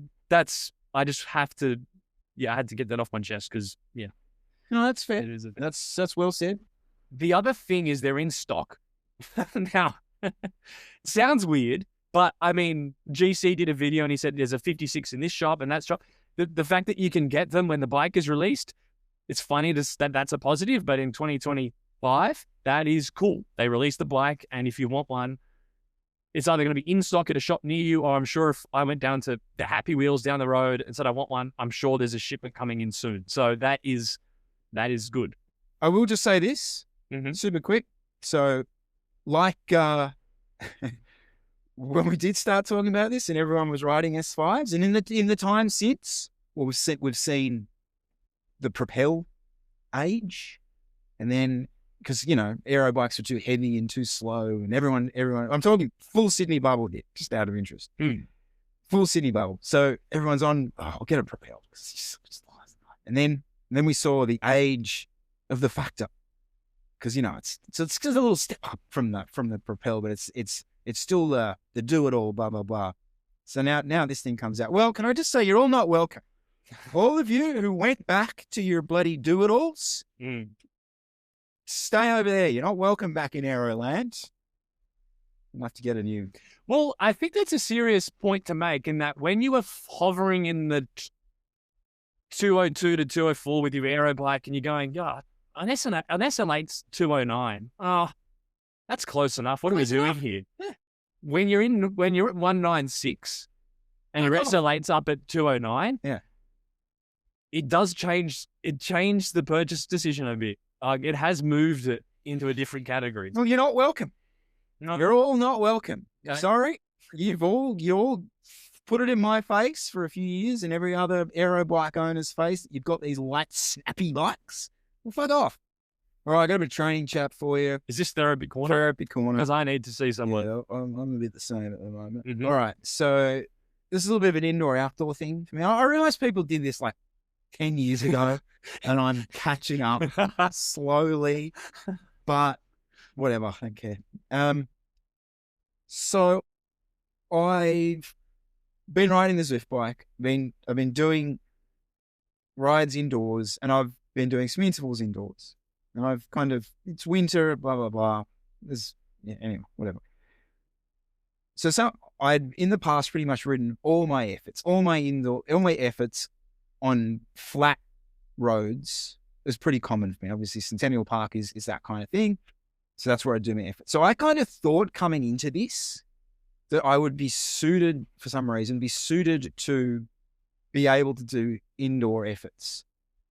I just have to, I had to get that off my chest because, No, that's fair. That's well said. The other thing is they're in stock. Now, it sounds weird, but I mean, GC did a video and he said there's a 56 in this shop and that shop. The fact that you can get them when the bike is released, it's funny that that's a positive, but in 2025, that is cool. They released the bike, and if you want one, it's either going to be in stock at a shop near you, or I'm sure if I went down to the Happy Wheels down the road and said I want one, I'm sure there's a shipment coming in soon. So that is good. I will just say this super quick. So like when we did start talking about this and everyone was riding S5s, and in the time since, well, we've seen the Propel age, and then because aero bikes are too heavy and too slow, and everyone I'm talking full Sydney bubble here, just out of interest. Full Sydney bubble. So everyone's on, I'll get a Propel. And then we saw the age of the Factor, because it's just a little step up from the Propel, but it's still the do it all, blah blah blah. So now this thing comes out. Well, can I just say you're all not welcome. All of you who went back to your bloody do it alls, stay over there. You're not welcome back in Aeroland. You'll have to get a new. Well, I think that's a serious point to make, in that when you are hovering in the 202 to 204 with your aero bike and you're going, God, an SL8's 209. Oh, that's close enough. What are we doing here? Yeah. When you're at 196 and your SL8's up at 209, it does change. It changed the purchase decision a bit. It has moved it into a different category. Well, you're not welcome. You're all not welcome. Okay. Sorry, you all put it in my face for a few years and every other aero bike owner's face. You've got these light, snappy bikes. Well, fuck off. All right, I got a bit of training chat for you. Is this therapy corner? Therapy corner. Because I need to see someone. Yeah, I'm a bit the same at the moment. Mm-hmm. All right, so this is a little bit of an indoor-outdoor thing for me. I realized people did this like 10 years ago, and I'm catching up slowly, but whatever, I don't care. So I've been riding the Zwift bike. I've been doing rides indoors, and I've been doing some intervals indoors. And I've it's winter, blah, blah, blah. Anyway, whatever. So I'd in the past pretty much ridden all my efforts on flat roads. Is pretty common for me. Obviously, Centennial Park is that kind of thing. So that's where I do my effort. So I kind of thought coming into this that I would be suited, for some reason, to be able to do indoor efforts.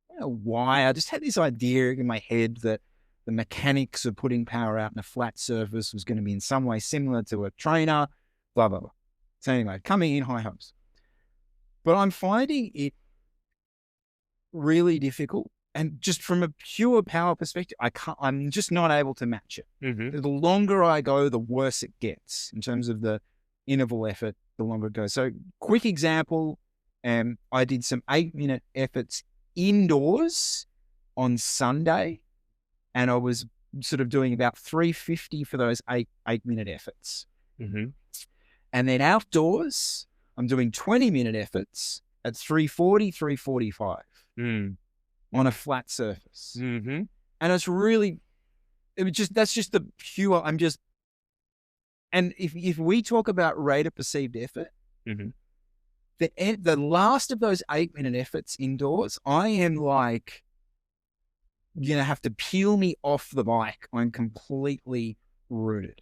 I don't know why. I just had this idea in my head that the mechanics of putting power out in a flat surface was going to be in some way similar to a trainer, blah, blah, blah. So anyway, coming in high hopes. But I'm finding it really difficult. And just from a pure power perspective, I'm just not able to match it. Mm-hmm. The longer I go, the worse it gets in terms of the interval effort, the longer it goes. So quick example, I did some 8-minute efforts indoors on Sunday, and I was sort of doing about 350 for those 8-minute efforts. Mm-hmm. And then outdoors, I'm doing 20-minute efforts at 340, 345 on a flat surface. Mm-hmm. And that's just the pure, and if we talk about rate of perceived effort, mm-hmm. the last of those 8-minute efforts indoors, I am like, you're going to have to peel me off the bike. I'm completely rooted.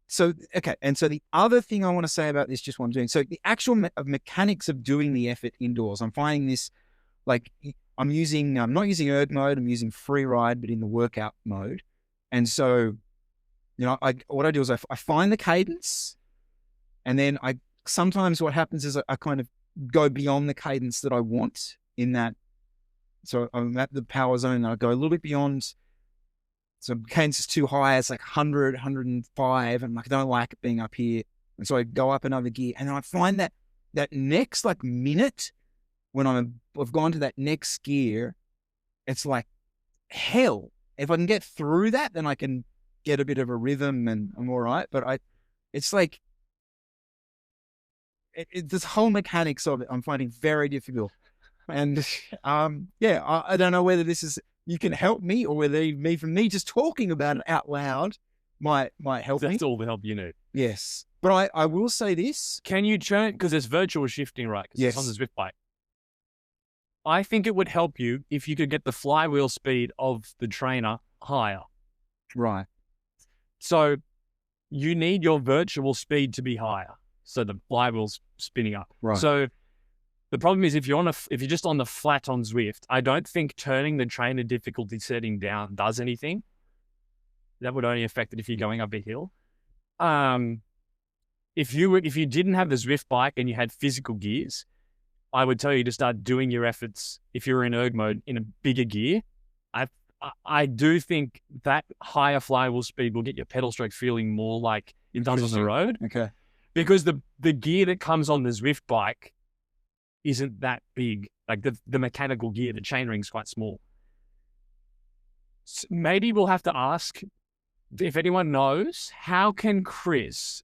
So the other thing I want to say about this, just what I'm doing. So the actual mechanics of doing the effort indoors, I'm finding this, like I'm not using erg mode, I'm using free ride, but in the workout mode. And so, what I do is I find the cadence, and then sometimes what happens is I kind of go beyond the cadence that I want in that. So I'm at the power zone, and I go a little bit beyond. So cadence is too high. It's like 100, 105. And I don't like it being up here. And so I go up another gear. And then I find that next like minute when I've gone to that next gear, it's like hell. If I can get through that, then I can get a bit of a rhythm and I'm all right. But it's like, this whole mechanics of it, I'm finding very difficult. And I don't know whether you can help me, or whether me just talking about it out loud might help me. That's all the help you need. Yes. But I will say this. Can you turn, because there's virtual shifting, right? Because yes. It's on the Zwift bike. I think it would help you if you could get the flywheel speed of the trainer higher. Right. So you need your virtual speed to be higher, so the flywheel's spinning up. Right. So the problem is if you're just on the flat on Zwift, I don't think turning the trainer difficulty setting down does anything. That would only affect it if you're going up a hill. If you didn't have the Zwift bike and you had physical gears, I would tell you to start doing your efforts if you're in erg mode in a bigger gear. I do think that higher flywheel speed will get your pedal stroke feeling more like it does on the road. Okay. Because the gear that comes on the Zwift bike isn't that big. Like the mechanical gear, the chainring's quite small. So maybe we'll have to ask if anyone knows, how can Chris,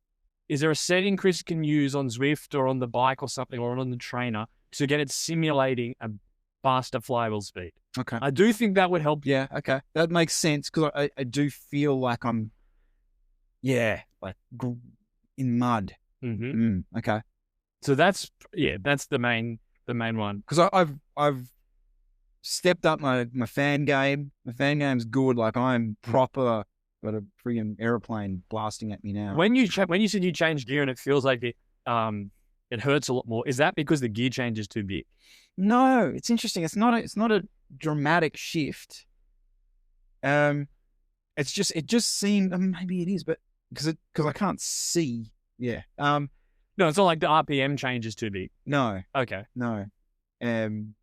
is there a setting Chris can use on Zwift or on the bike or something, or on the trainer to get it simulating a faster flywheel speed? Okay. I do think that would help. Yeah. Okay. That makes sense, because I do feel like I'm, like in mud. Mm-hmm. Okay. So that's the main one. Because I've stepped up my fan game. My fan game's good. Like I'm proper, got a friggin' airplane blasting at me now. When you said you changed gear and it feels like it hurts a lot more, is that because the gear change is too big? No, it's interesting. It's not a dramatic shift. It just seemed, maybe it is, but because I can't see. Yeah. No, it's not like the RPM changes too big. No, Okay. no. And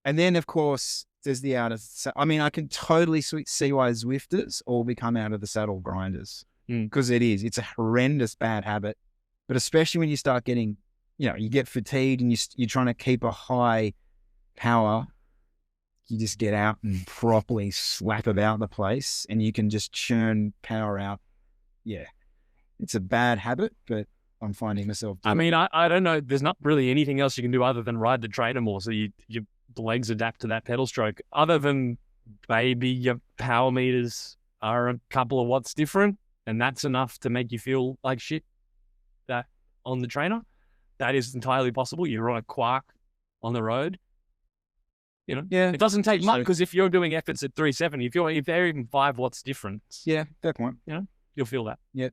then, of course, there's the out of. I mean, I can totally see why Zwifters all become out of the saddle grinders, because it's a horrendous bad habit. But especially when you start getting, you get fatigued and you're trying to keep a high power, you just get out and properly slap about the place, and you can just churn power out. Yeah, it's a bad habit, but I'm finding myself doing. I mean, I don't know. There's not really anything else you can do other than ride the trainer more, so your legs adapt to that pedal stroke. Other than maybe your power meters are a couple of watts different, and that's enough to make you feel like shit. That on the trainer, that is entirely possible. You're on a quark on the road. Yeah, it doesn't take much, because if you're doing efforts at 370, if they're even 5 watts difference, yeah, fair point. You'll feel that. Yeah.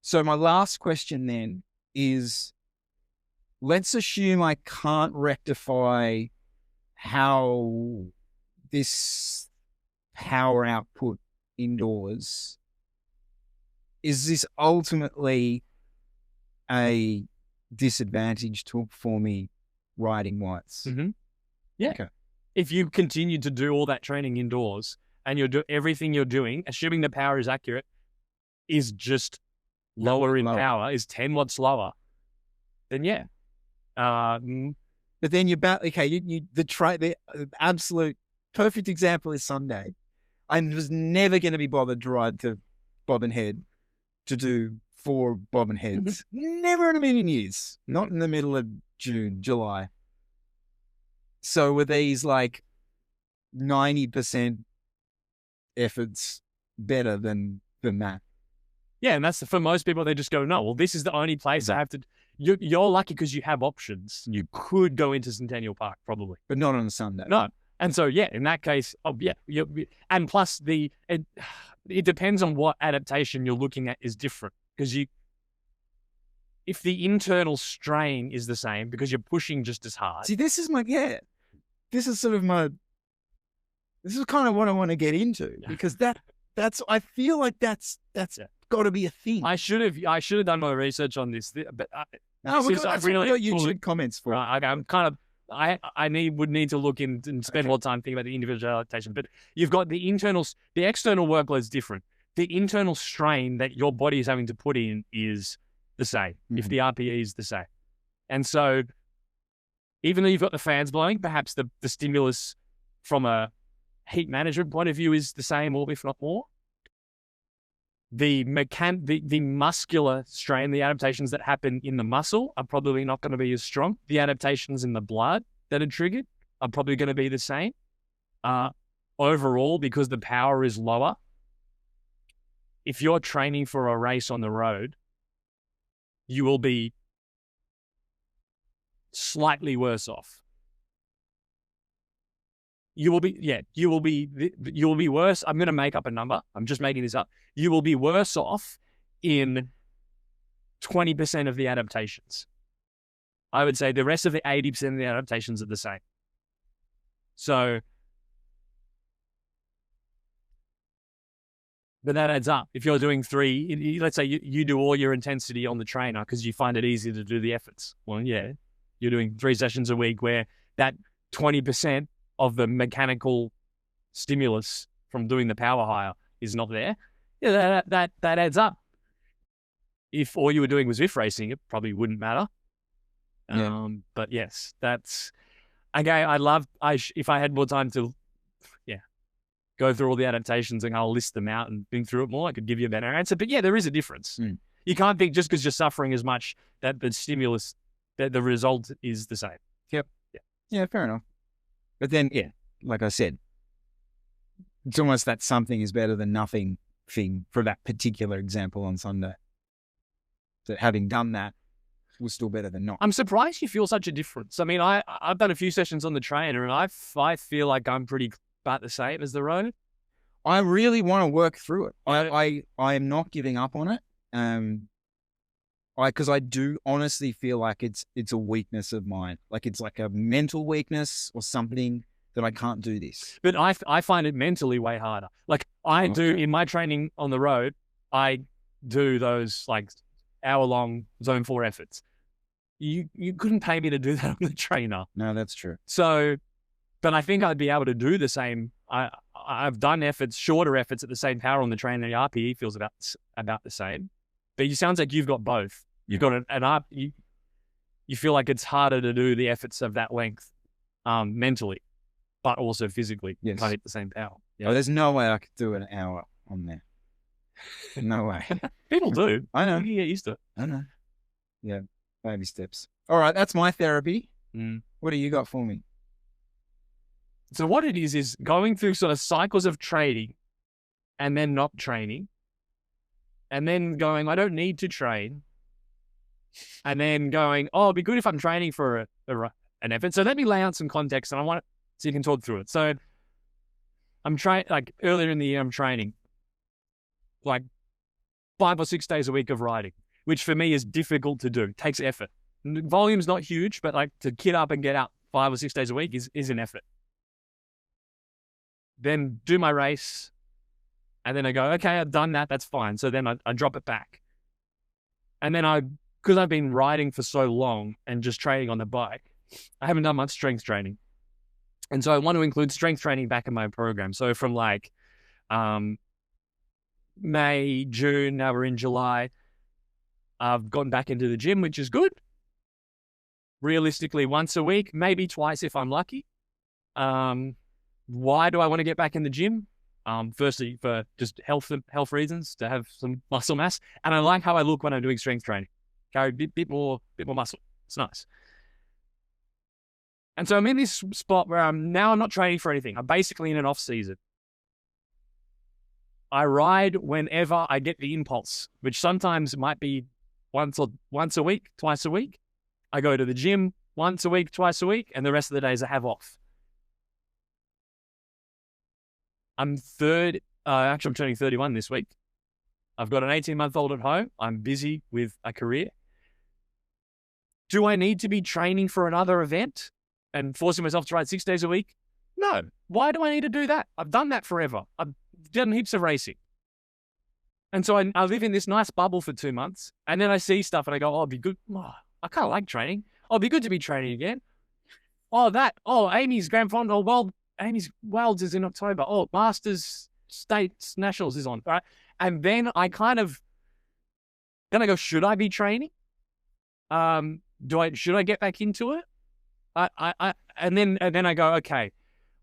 So my last question then is, let's assume I can't rectify how this power output indoors. Is this ultimately a disadvantage for me riding whites? Mm-hmm. Yeah. Okay. If you continue to do all that training indoors and everything you're doing, assuming the power is accurate, is just lower in power, is 10 watts lower, then yeah. But then you're back. Okay, the absolute perfect example is Sunday. I was never going to be bothered to ride to Bobbin Head to do 4 Bobbin Heads. Never in a million years. Not in the middle of June, July. So were these like 90% efforts better than that? Yeah, and that's for most people. They just go, no, well, this is the only place I have to. You're lucky because you have options. You could go into Centennial Park probably, but not on a Sunday. No, and so yeah, in that case, and plus it depends on what adaptation you're looking at is different, because if the internal strain is the same because you're pushing just as hard. See, this is kind of what I want to get into, because I feel like that's got to be a thing. I should have done more research on this, but we've got YouTube comments for it. I'm kind of I would need to look in and spend more time thinking about the individual adaptation. But you've got the external workload's different. The internal strain that your body is having to put in is the same if the RPE is the same. And so even though you've got the fans blowing, perhaps the stimulus from a heat management point of view is the same, or if not more. The muscular strain, the adaptations that happen in the muscle are probably not going to be as strong. The adaptations in the blood that are triggered are probably going to be the same. Overall, because the power is lower, if you're training for a race on the road, you will be slightly worse off. You will be worse. I'm going to make up a number. I'm just making this up. You will be worse off in 20% of the adaptations. I would say the rest of the 80% of the adaptations are the same. So, but that adds up. If you're doing 3, let's say you do all your intensity on the trainer because you find it easier to do the efforts. Well, yeah, you're doing 3 sessions a week where that 20% of the mechanical stimulus from doing the power higher is not there. Yeah, that adds up. If all you were doing was Zwift racing, it probably wouldn't matter. Yeah. But yes, that's okay. If I had more time to, go through all the adaptations and I'll list them out and think through it more, I could give you a better answer. But yeah, there is a difference. You can't think just because you're suffering as much that the stimulus, that the result is the same. Yep. Yeah, fair enough. But then, like I said, it's almost that something is better than nothing thing for that particular example on Sunday. That having done that was still better than not. I'm surprised you feel such a difference. I mean, I've done a few sessions on the trainer and I feel like I'm pretty about the same as the road. I really want to work through it. I am not giving up on it. Because I do honestly feel like it's a weakness of mine. Like it's like a mental weakness or something that I can't do this. But I find it mentally way harder. Like I do in my training on the road, I do those like hour-long zone 4 efforts. You couldn't pay me to do that on the trainer. No, that's true. So, but I think I'd be able to do the same. I've done shorter efforts at the same power on the trainer. The RPE feels about the same. But it sounds like you've got both. You've got you feel like it's harder to do the efforts of that length mentally, but also physically. Yes. Can't hit the same power. Yeah. Oh, there's no way I could do an hour on there. No way. People do. I know. You get used to it. I know. Yeah, baby steps. All right, that's my therapy. What do you got for me? So what it is going through sort of cycles of training and then not training and then going, I don't need to train. And then going, oh, it'd be good if I'm training for an effort. So let me lay out some context and I want it so you can talk through it. So I'm like earlier in the year, I'm training like 5 or 6 days a week of riding, which for me is difficult to do. It takes effort. Volume's not huge, but like to kit up and get out 5 or 6 days a week is an effort. Then do my race. And then I go, okay, I've done that. That's fine. So then I drop it back. And then because I've been riding for so long and just training on the bike, I haven't done much strength training. And so I want to include strength training back in my program. So from like May, June, now we're in July, I've gotten back into the gym, which is good. Realistically, once a week, maybe twice if I'm lucky. Why do I want to get back in the gym? Firstly, for just health reasons, to have some muscle mass. And I like how I look when I'm doing strength training. Carry a bit more muscle. It's nice. And so I'm in this spot where I'm not training for anything. I'm basically in an off season. I ride whenever I get the impulse, which sometimes might be once a week, twice a week. I go to the gym once a week, twice a week, and the rest of the days I have off. I'm turning 31 this week. I've got an 18-month-old at home. I'm busy with a career. Do I need to be training for another event and forcing myself to ride 6 days a week? No. Why do I need to do that? I've done that forever. I've done heaps of racing. And so I live in this nice bubble for 2 months, and then I see stuff and I go, oh, it'd be good. Oh, I kind of like training. Oh, it'd be good to be training again. Amy's Grand Final World. Amy's Worlds is in October. Oh, Masters States Nationals is on, right? And then I go, should I be training? Should I get back into it? And then I go, okay,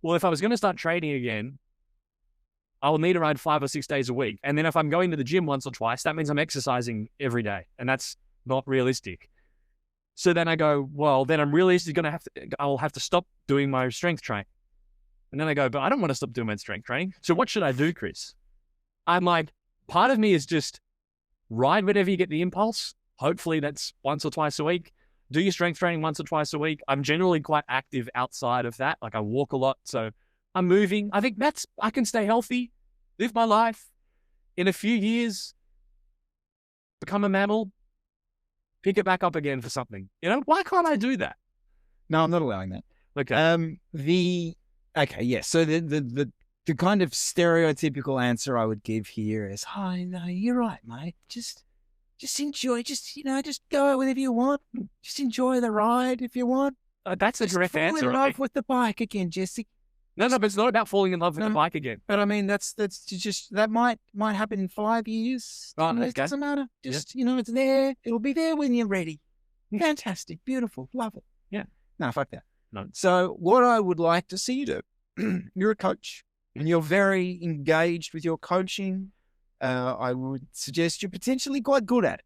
well, if I was going to start training again, I will need to ride 5 or 6 days a week. And then if I'm going to the gym once or twice, that means I'm exercising every day. And that's not realistic. So then I go, well, then I'm realistically I'll have to stop doing my strength training. And then I go, but I don't want to stop doing my strength training. So what should I do, Chris? I'm like, part of me is just ride whenever you get the impulse. Hopefully that's once or twice a week. Do your strength training once or twice a week. I'm generally quite active outside of that. Like I walk a lot, so I'm moving. I think I can stay healthy, live my life. In a few years, become a mammal, pick it back up again for something. Why can't I do that? No, I'm not allowing that. Okay. Okay, yes. So the kind of stereotypical answer I would give here is, "Oh, no, you're right, mate. Just enjoy. Just go out whenever you want. Just enjoy the ride if you want." That's a direct answer. Fall in love with the bike again, Jesse. No, but it's not about falling in love with the bike again. But I mean, that's just that might happen in 5 years. It doesn't matter. Just it's there. It'll be there when you're ready. Fantastic, beautiful, love it. Yeah. No, fuck that. No. So what I would like to see you do, you're a coach and you're very engaged with your coaching. I would suggest you're potentially quite good at it.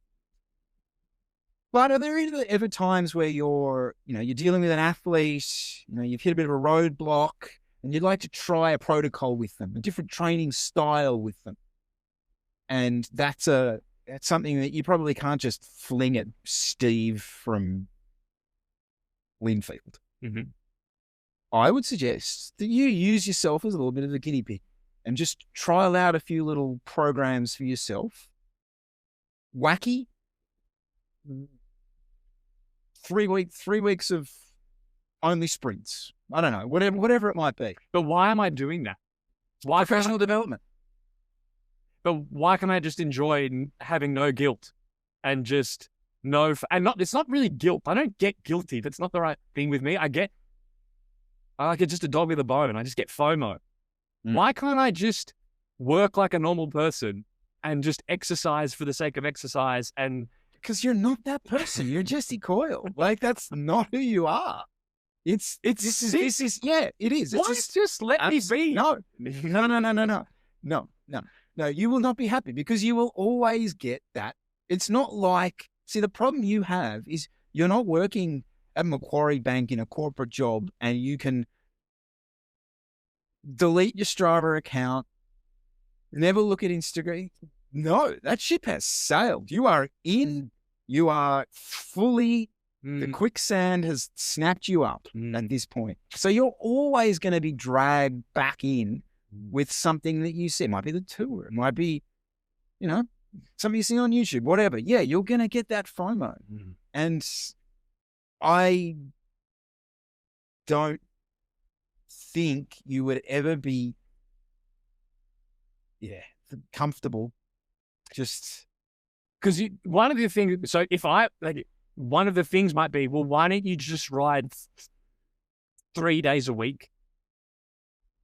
But are there ever times where you're dealing with an athlete, you've hit a bit of a roadblock and you'd like to try a protocol with them, a different training style with them? And that's something that you probably can't just fling at Steve from Linfield. Mm-hmm. I would suggest that you use yourself as a little bit of a guinea pig and just trial out a few little programs for yourself. Wacky. 3 weeks of only sprints. I don't know, whatever it might be. But why am I doing that? Why professional development? But why can I just enjoy having no guilt and just know, it's not really guilt. I don't get guilty. That's not the right thing with me. I like it's just a dog with a bone. I just get FOMO. Why can't I just work like a normal person and just exercise for the sake of exercise? And because you're not that person. You're Jesse Coyle. Like, that's not who you are. This is yeah, it is. It's just let me be. No. You will not be happy because you will always get that. It's not like, see, the problem you have is you're not working at Macquarie Bank in a corporate job and you can delete your Strava account, never look at Instagram. No, that ship has sailed. You are fully, the quicksand has snapped you up at this point. So you're always going to be dragged back in with something that you see. It might be the tour. It might be, something you see on YouTube, whatever. Yeah, you're going to get that FOMO. And I don't think you would ever be, comfortable. Just because one of the things. So one of the things might be, well, why don't you just ride 3 days a week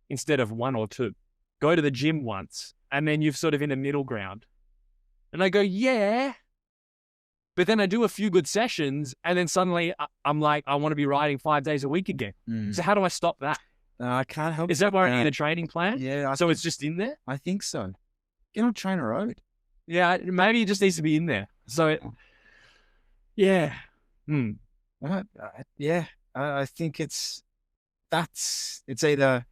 instead of 1 or 2? Go to the gym once, and then you're sort of in a middle ground. And I go, yeah. But then I do a few good sessions, and then suddenly I'm like, I want to be riding 5 days a week again. So how do I stop that? I can't help. Is that why I need a training plan? Yeah. So it's just in there? I think so. Get on Trainer Road. Yeah, maybe it just needs to be in there. So, yeah. I think it's either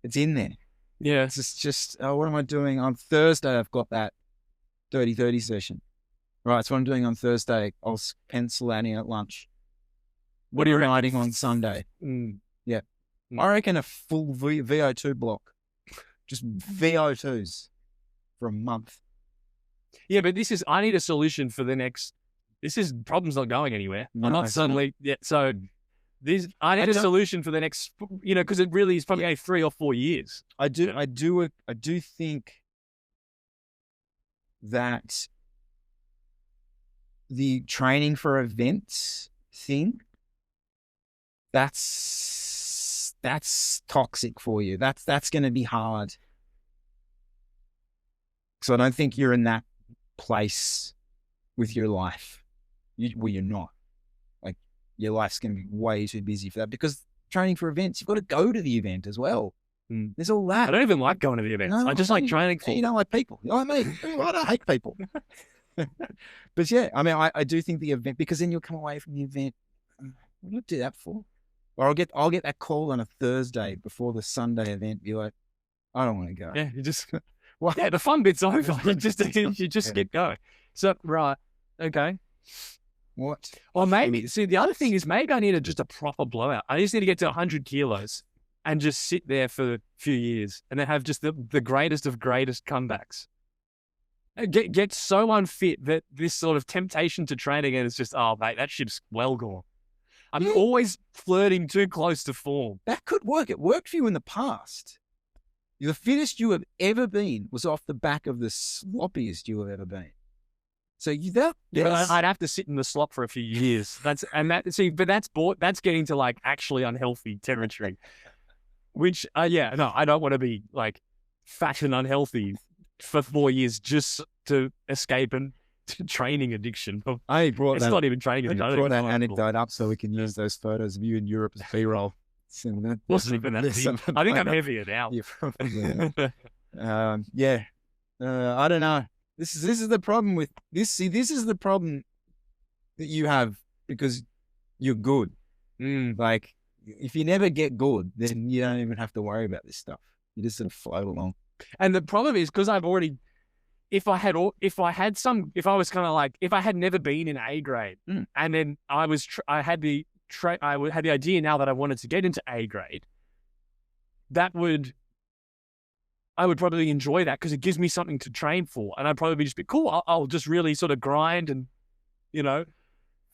it's in there. Yeah. It's just what am I doing? On Thursday, I've got that 30-30 session. Right, so what I'm doing on Thursday, I'll pencil that in at lunch. What are you riding on Sunday? Yeah. I reckon a full VO2 block. Just VO2s for a month. Yeah, but I need a solution for the next, problem's not going anywhere. I'm not suddenly, so I need a solution for the next, because it really is probably 3 or 4 years. I do think that the training for events thing, that's toxic for you. That's going to be hard. So I don't think you're in that place with your life. You're not. Like, your life's going to be way too busy for that, because training for events, you've got to go to the event as well. There's all that. I don't even like going to the events. I just like training for. You don't like people. You know what I mean? I don't hate people. But yeah, I mean, I do think the event, because then you'll come away from the event. What do I do that for? Or I'll get that call on a Thursday before the Sunday event. Be like, I don't want to go. Yeah, you just the fun bit's over. You just get going. So right, okay. What? Or maybe the other thing is maybe I need just a proper blowout. I just need to get to 100 kilos and just sit there for a few years and then have just the greatest of greatest comebacks. Get so unfit that this sort of temptation to train again is just, oh, mate, that ship's well gone. I'm always flirting too close to form. That could work. It worked for you in the past. The fittest you have ever been was off the back of the sloppiest you have ever been. So I'd have to sit in the slop for a few years. But that's getting to like actually unhealthy territory. Which I don't want to be like fat and unhealthy for 4 years just to escape training addiction. Not even training addiction. I brought that anecdote up so we can use those photos of you in Europe as B-roll. Wasn't even that deep. I think I'm heavier now. I don't know. This is the problem with this. See, this is the problem that you have because you're good. Like, if you never get good, then you don't even have to worry about this stuff. You just sort of float along. And the problem is because I've already, if I had never been in A grade, and then I had the idea now that I wanted to get into A grade, I would probably enjoy that because it gives me something to train for, and I'd probably just be cool. I'll just really sort of grind and,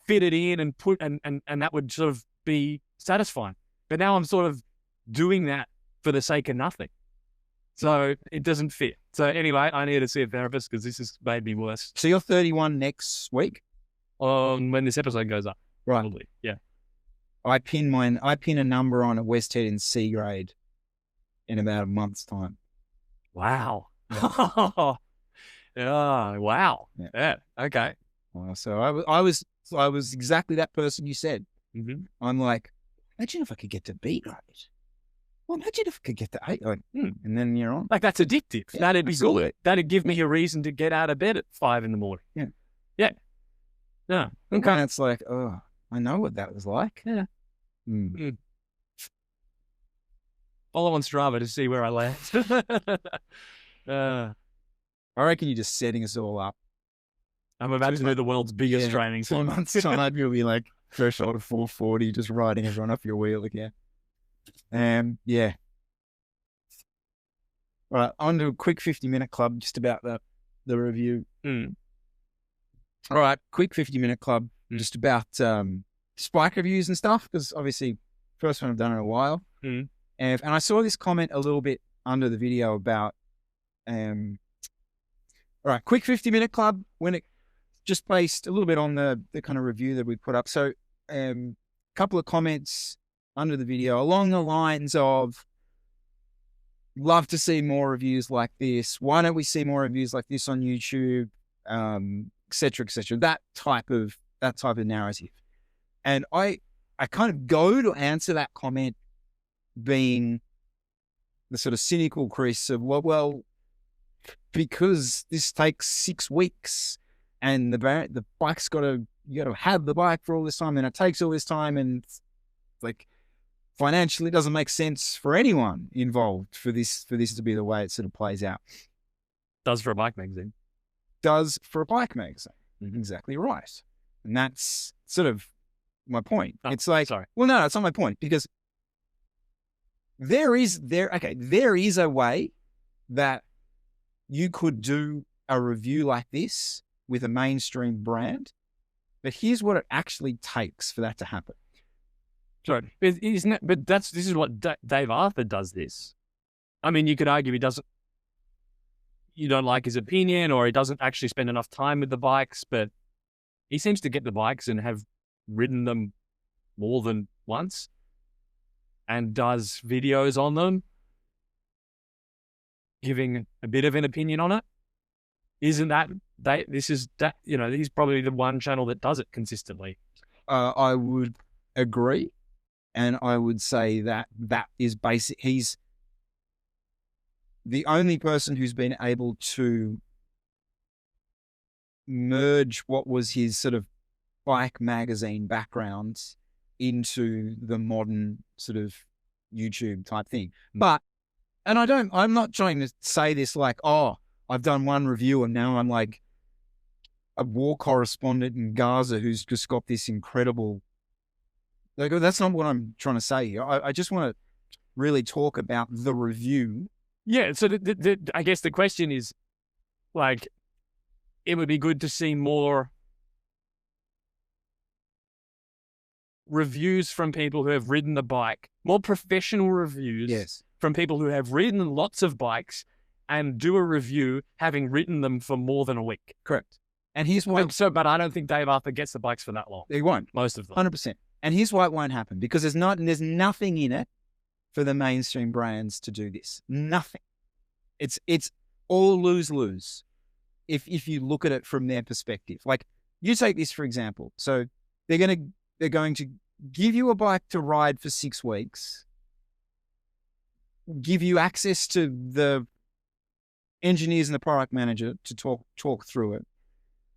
fit it in and put, and that would sort of be satisfying. But now I'm sort of doing that for the sake of nothing. So it doesn't fit. So anyway, I need to see a therapist because this has made me worse. So you're 31 next week? When this episode goes up. Right. Probably, yeah. I pin a number on a West Head in C grade in about a month's time. Wow. Yeah. Yeah. Wow. Yeah. Yeah. Okay. Well, so I was exactly that person you said. Mm-hmm. I'm like, imagine if I could get to B grade. Well, imagine if I could get to A. Like, and then you're on. Like that's addictive. Yeah, That'd be absolutely. good. That'd give me a reason to get out of bed at 5 a.m. Yeah. Yeah. Yeah. Okay. And it's like, oh, I know what that was like. Yeah. Mm. Follow on Strava to see where I land. I reckon you're just setting us all up. I'm about to do the world's biggest training. 4 months time, you'll be like threshold of 440, just riding everyone off your wheel again. Yeah. All right, on to a quick 50-minute club, just about the review. Mm. All right, quick 50-minute club, just about spike reviews and stuff, because obviously first one I've done in a while. Mm. And I saw this comment a little bit under the video about, all right, quick 50-minute club, when it just based a little bit on the kind of review that we put up. So a couple of comments under the video along the lines of, love to see more reviews like this. Why don't we see more reviews like this on YouTube? Et cetera, et cetera. That type of narrative. And I kind of go to answer that comment being the sort of cynical Chris of, well, because this takes 6 weeks and the bike's you got to have the bike for all this time, and it takes all this time, and like financially it doesn't make sense for anyone involved for this to be the way it sort of plays out. Does for a bike magazine. Does for a bike magazine. Exactly right. And that's sort of my point. Oh, it's like, sorry. Well, no, it's not my point, because there is a way that you could do a review like this with a mainstream brand, but here's what it actually takes for that to happen. Sorry, isn't it? But this is what Dave Arthur does this. I mean, you could argue you don't like his opinion, or he doesn't actually spend enough time with the bikes, but he seems to get the bikes and have ridden them more than once and does videos on them, giving a bit of an opinion on it. Isn't that he's probably the one channel that does it consistently. I would agree. And I would say that is basic. He's the only person who's been able to merge what was his sort of bike magazine background into the modern sort of YouTube type thing. But, and I'm not trying to say this like, oh, I've done one review and now I'm like a war correspondent in Gaza who's just got this incredible. Like, that's not what I'm trying to say here. I just want to really talk about the review. Yeah. So I guess the question is, like, it would be good to see more reviews from people who have ridden the bike, more professional reviews from people who have ridden lots of bikes and do a review having ridden them for more than a week. Correct. And here's why. But I don't think Dave Arthur gets the bikes for that long. He won't. Most of them. 100%. And here's why it won't happen, because there's nothing in it for the mainstream brands to do this. Nothing. It's all lose-lose if you look at it from their perspective. Like, you take this for example. So they're going to give you a bike to ride for 6 weeks, give you access to the engineers and the product manager to talk through it,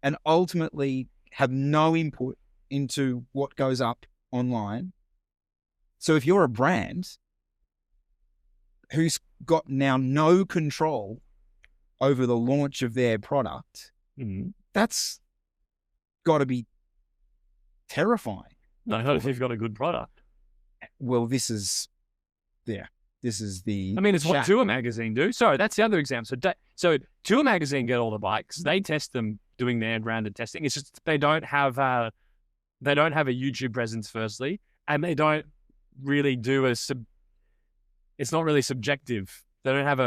and ultimately have no input into what goes up online. So if you're a brand who's got now no control over the launch of their product, that's got to be terrifying. No, not if you've got a good product. Well, this is the. I mean, it's what Tour Magazine do. Sorry, that's the other example. So Tour Magazine get all the bikes. They test them doing their grounded testing. It's just they don't have a YouTube presence, firstly, and they don't really do it's not really subjective They don't have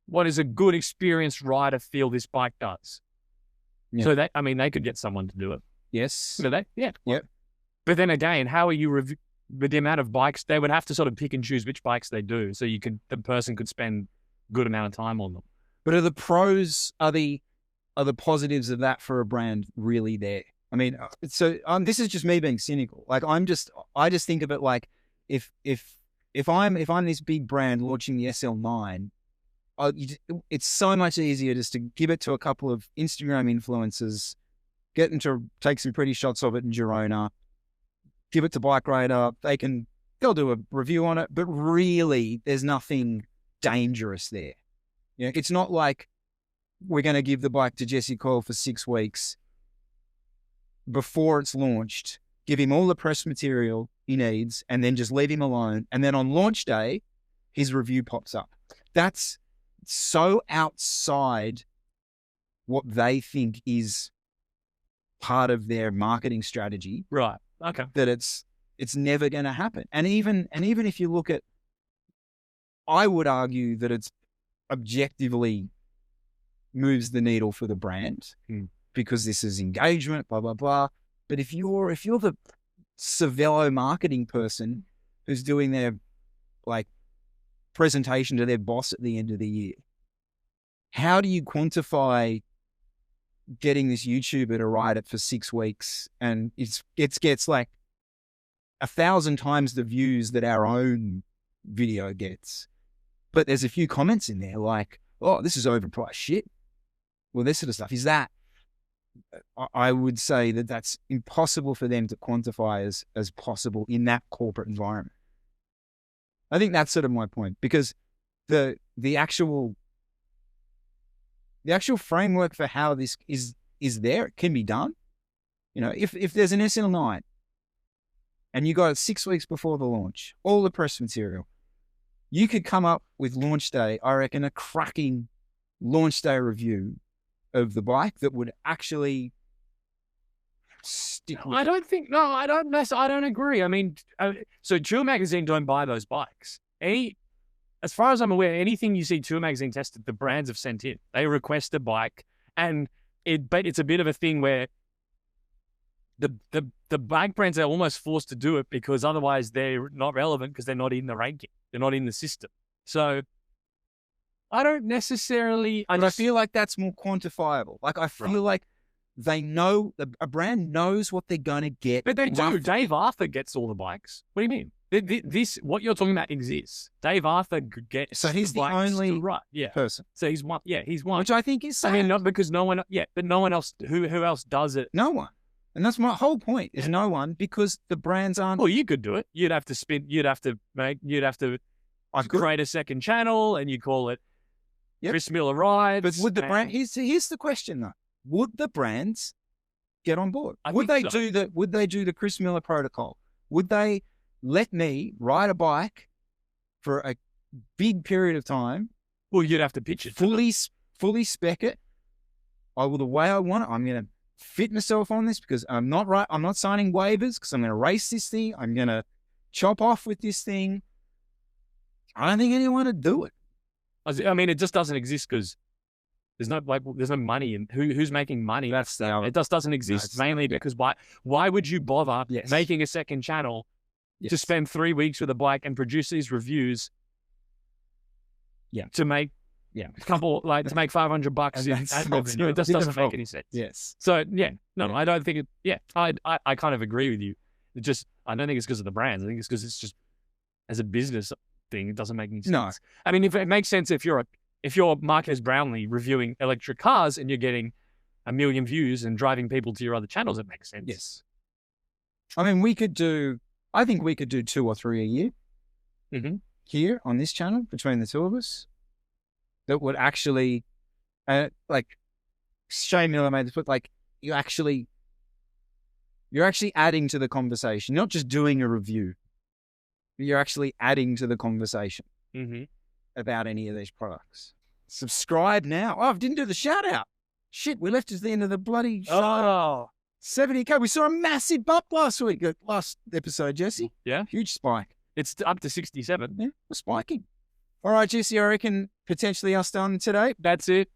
what is a good experienced rider feel this bike does. Yeah. So they could get someone to do it. Yes. Do they? Yeah. Yep. But then again, how are you with the amount of bikes? They would have to sort of pick and choose which bikes they do, so the person could spend a good amount of time on them. But are the pros, are the positives of that for a brand really there? I mean, so this is just me being cynical. Like I just think of it like if I'm this big brand launching the SL9, it's so much easier just to give it to a couple of Instagram influencers, get them to take some pretty shots of it in Girona, give it to Bike Radar. They'll do a review on it, but really there's nothing dangerous there. You know, it's not like we're going to give the bike to Jesse Coyle for 6 weeks before it's launched, give him all the press material he needs, and then just leave him alone. And then on launch day, his review pops up. That's so outside what they think is part of their marketing strategy. Right. Okay. That it's never going to happen. And even if you look at, I would argue that it's objectively moves the needle for the brand because this is engagement, blah, blah, blah. But if you're the Cervelo marketing person who's doing their like presentation to their boss at the end of the year, how do you quantify getting this YouTuber to ride it for 6 weeks and it gets like 1,000 times the views that our own video gets? But there's a few comments in there like, oh, this is overpriced shit. Well, this sort of stuff. Is that, I would say that that's impossible for them to quantify as possible in that corporate environment. I think that's sort of my point, because the actual framework for how this is there, it can be done. You know, if there's an SL9 and you got it 6 weeks before the launch, all the press material, you could come up with launch day, I reckon, a cracking launch day review of the bike that would actually stick with I don't agree. I mean, so Tour Magazine don't buy those bikes. As far as I'm aware, anything you see Tour Magazine tested, the brands have sent in. They request a bike, but it's a bit of a thing where the bike brands are almost forced to do it because otherwise they're not relevant because they're not in the ranking. They're not in the system. So I don't necessarily... I feel like that's more quantifiable. Like I feel like they know, a brand knows what they're going to get. But they do. Dave Arthur gets all the bikes. What do you mean? What you're talking about exists. Dave Arthur gets. So he's the only person. So he's one. Yeah, he's one. Which I think is sad. I mean, not because no one. Yeah, but no one else. Who else does it? No one. And that's my whole point. Is no one, because the brands aren't. Well, you could do it. You'd have to spin. You'd have to create a second channel, and you call it Chris Miller Rides. But would the brand? Here's the question though. Would the brands get on board? Would they do the Chris Miller protocol? Would they let me ride a bike for a big period of time? Well, you'd have to pitch it. Fully spec it. The way I want it. I'm going to fit myself on this because I'm not signing waivers because I'm going to race this thing. I'm going to chop off with this thing. I don't think anyone would do it. I mean, it just doesn't exist because there's no money in who's making money. It just doesn't exist. Mainly because why would you bother making a second channel to spend 3 weeks with a bike and produce these reviews? Yeah. To make a couple to make $500 in ad revenue. It just doesn't make any sense. Yes. So I don't think it. Yeah, I kind of agree with you. It just I don't think it's because of the brands. I think it's because it's just as a business thing, it doesn't make any sense. No. I mean, if it makes sense if you're Marquez Brownlee reviewing electric cars and you're getting 1 million views and driving people to your other channels, it makes sense. Yes. I mean, I think we could do 2 or 3 a year here on this channel between the two of us that would actually, like Shane Miller made this, but like you're actually adding to the conversation, not just doing a review. You're actually adding to the conversation about any of these products. Subscribe now. Oh, I didn't do the shout out. Shit, we left at the end of the bloody show. Oh. 70K. We saw a massive bump last episode, Jesse. Yeah. Huge spike. It's up to 67. Yeah, we're spiking. All right, Jesse, I reckon potentially us done today. That's it.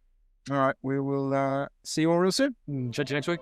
All right, we will see you all real soon. Chat to you next week.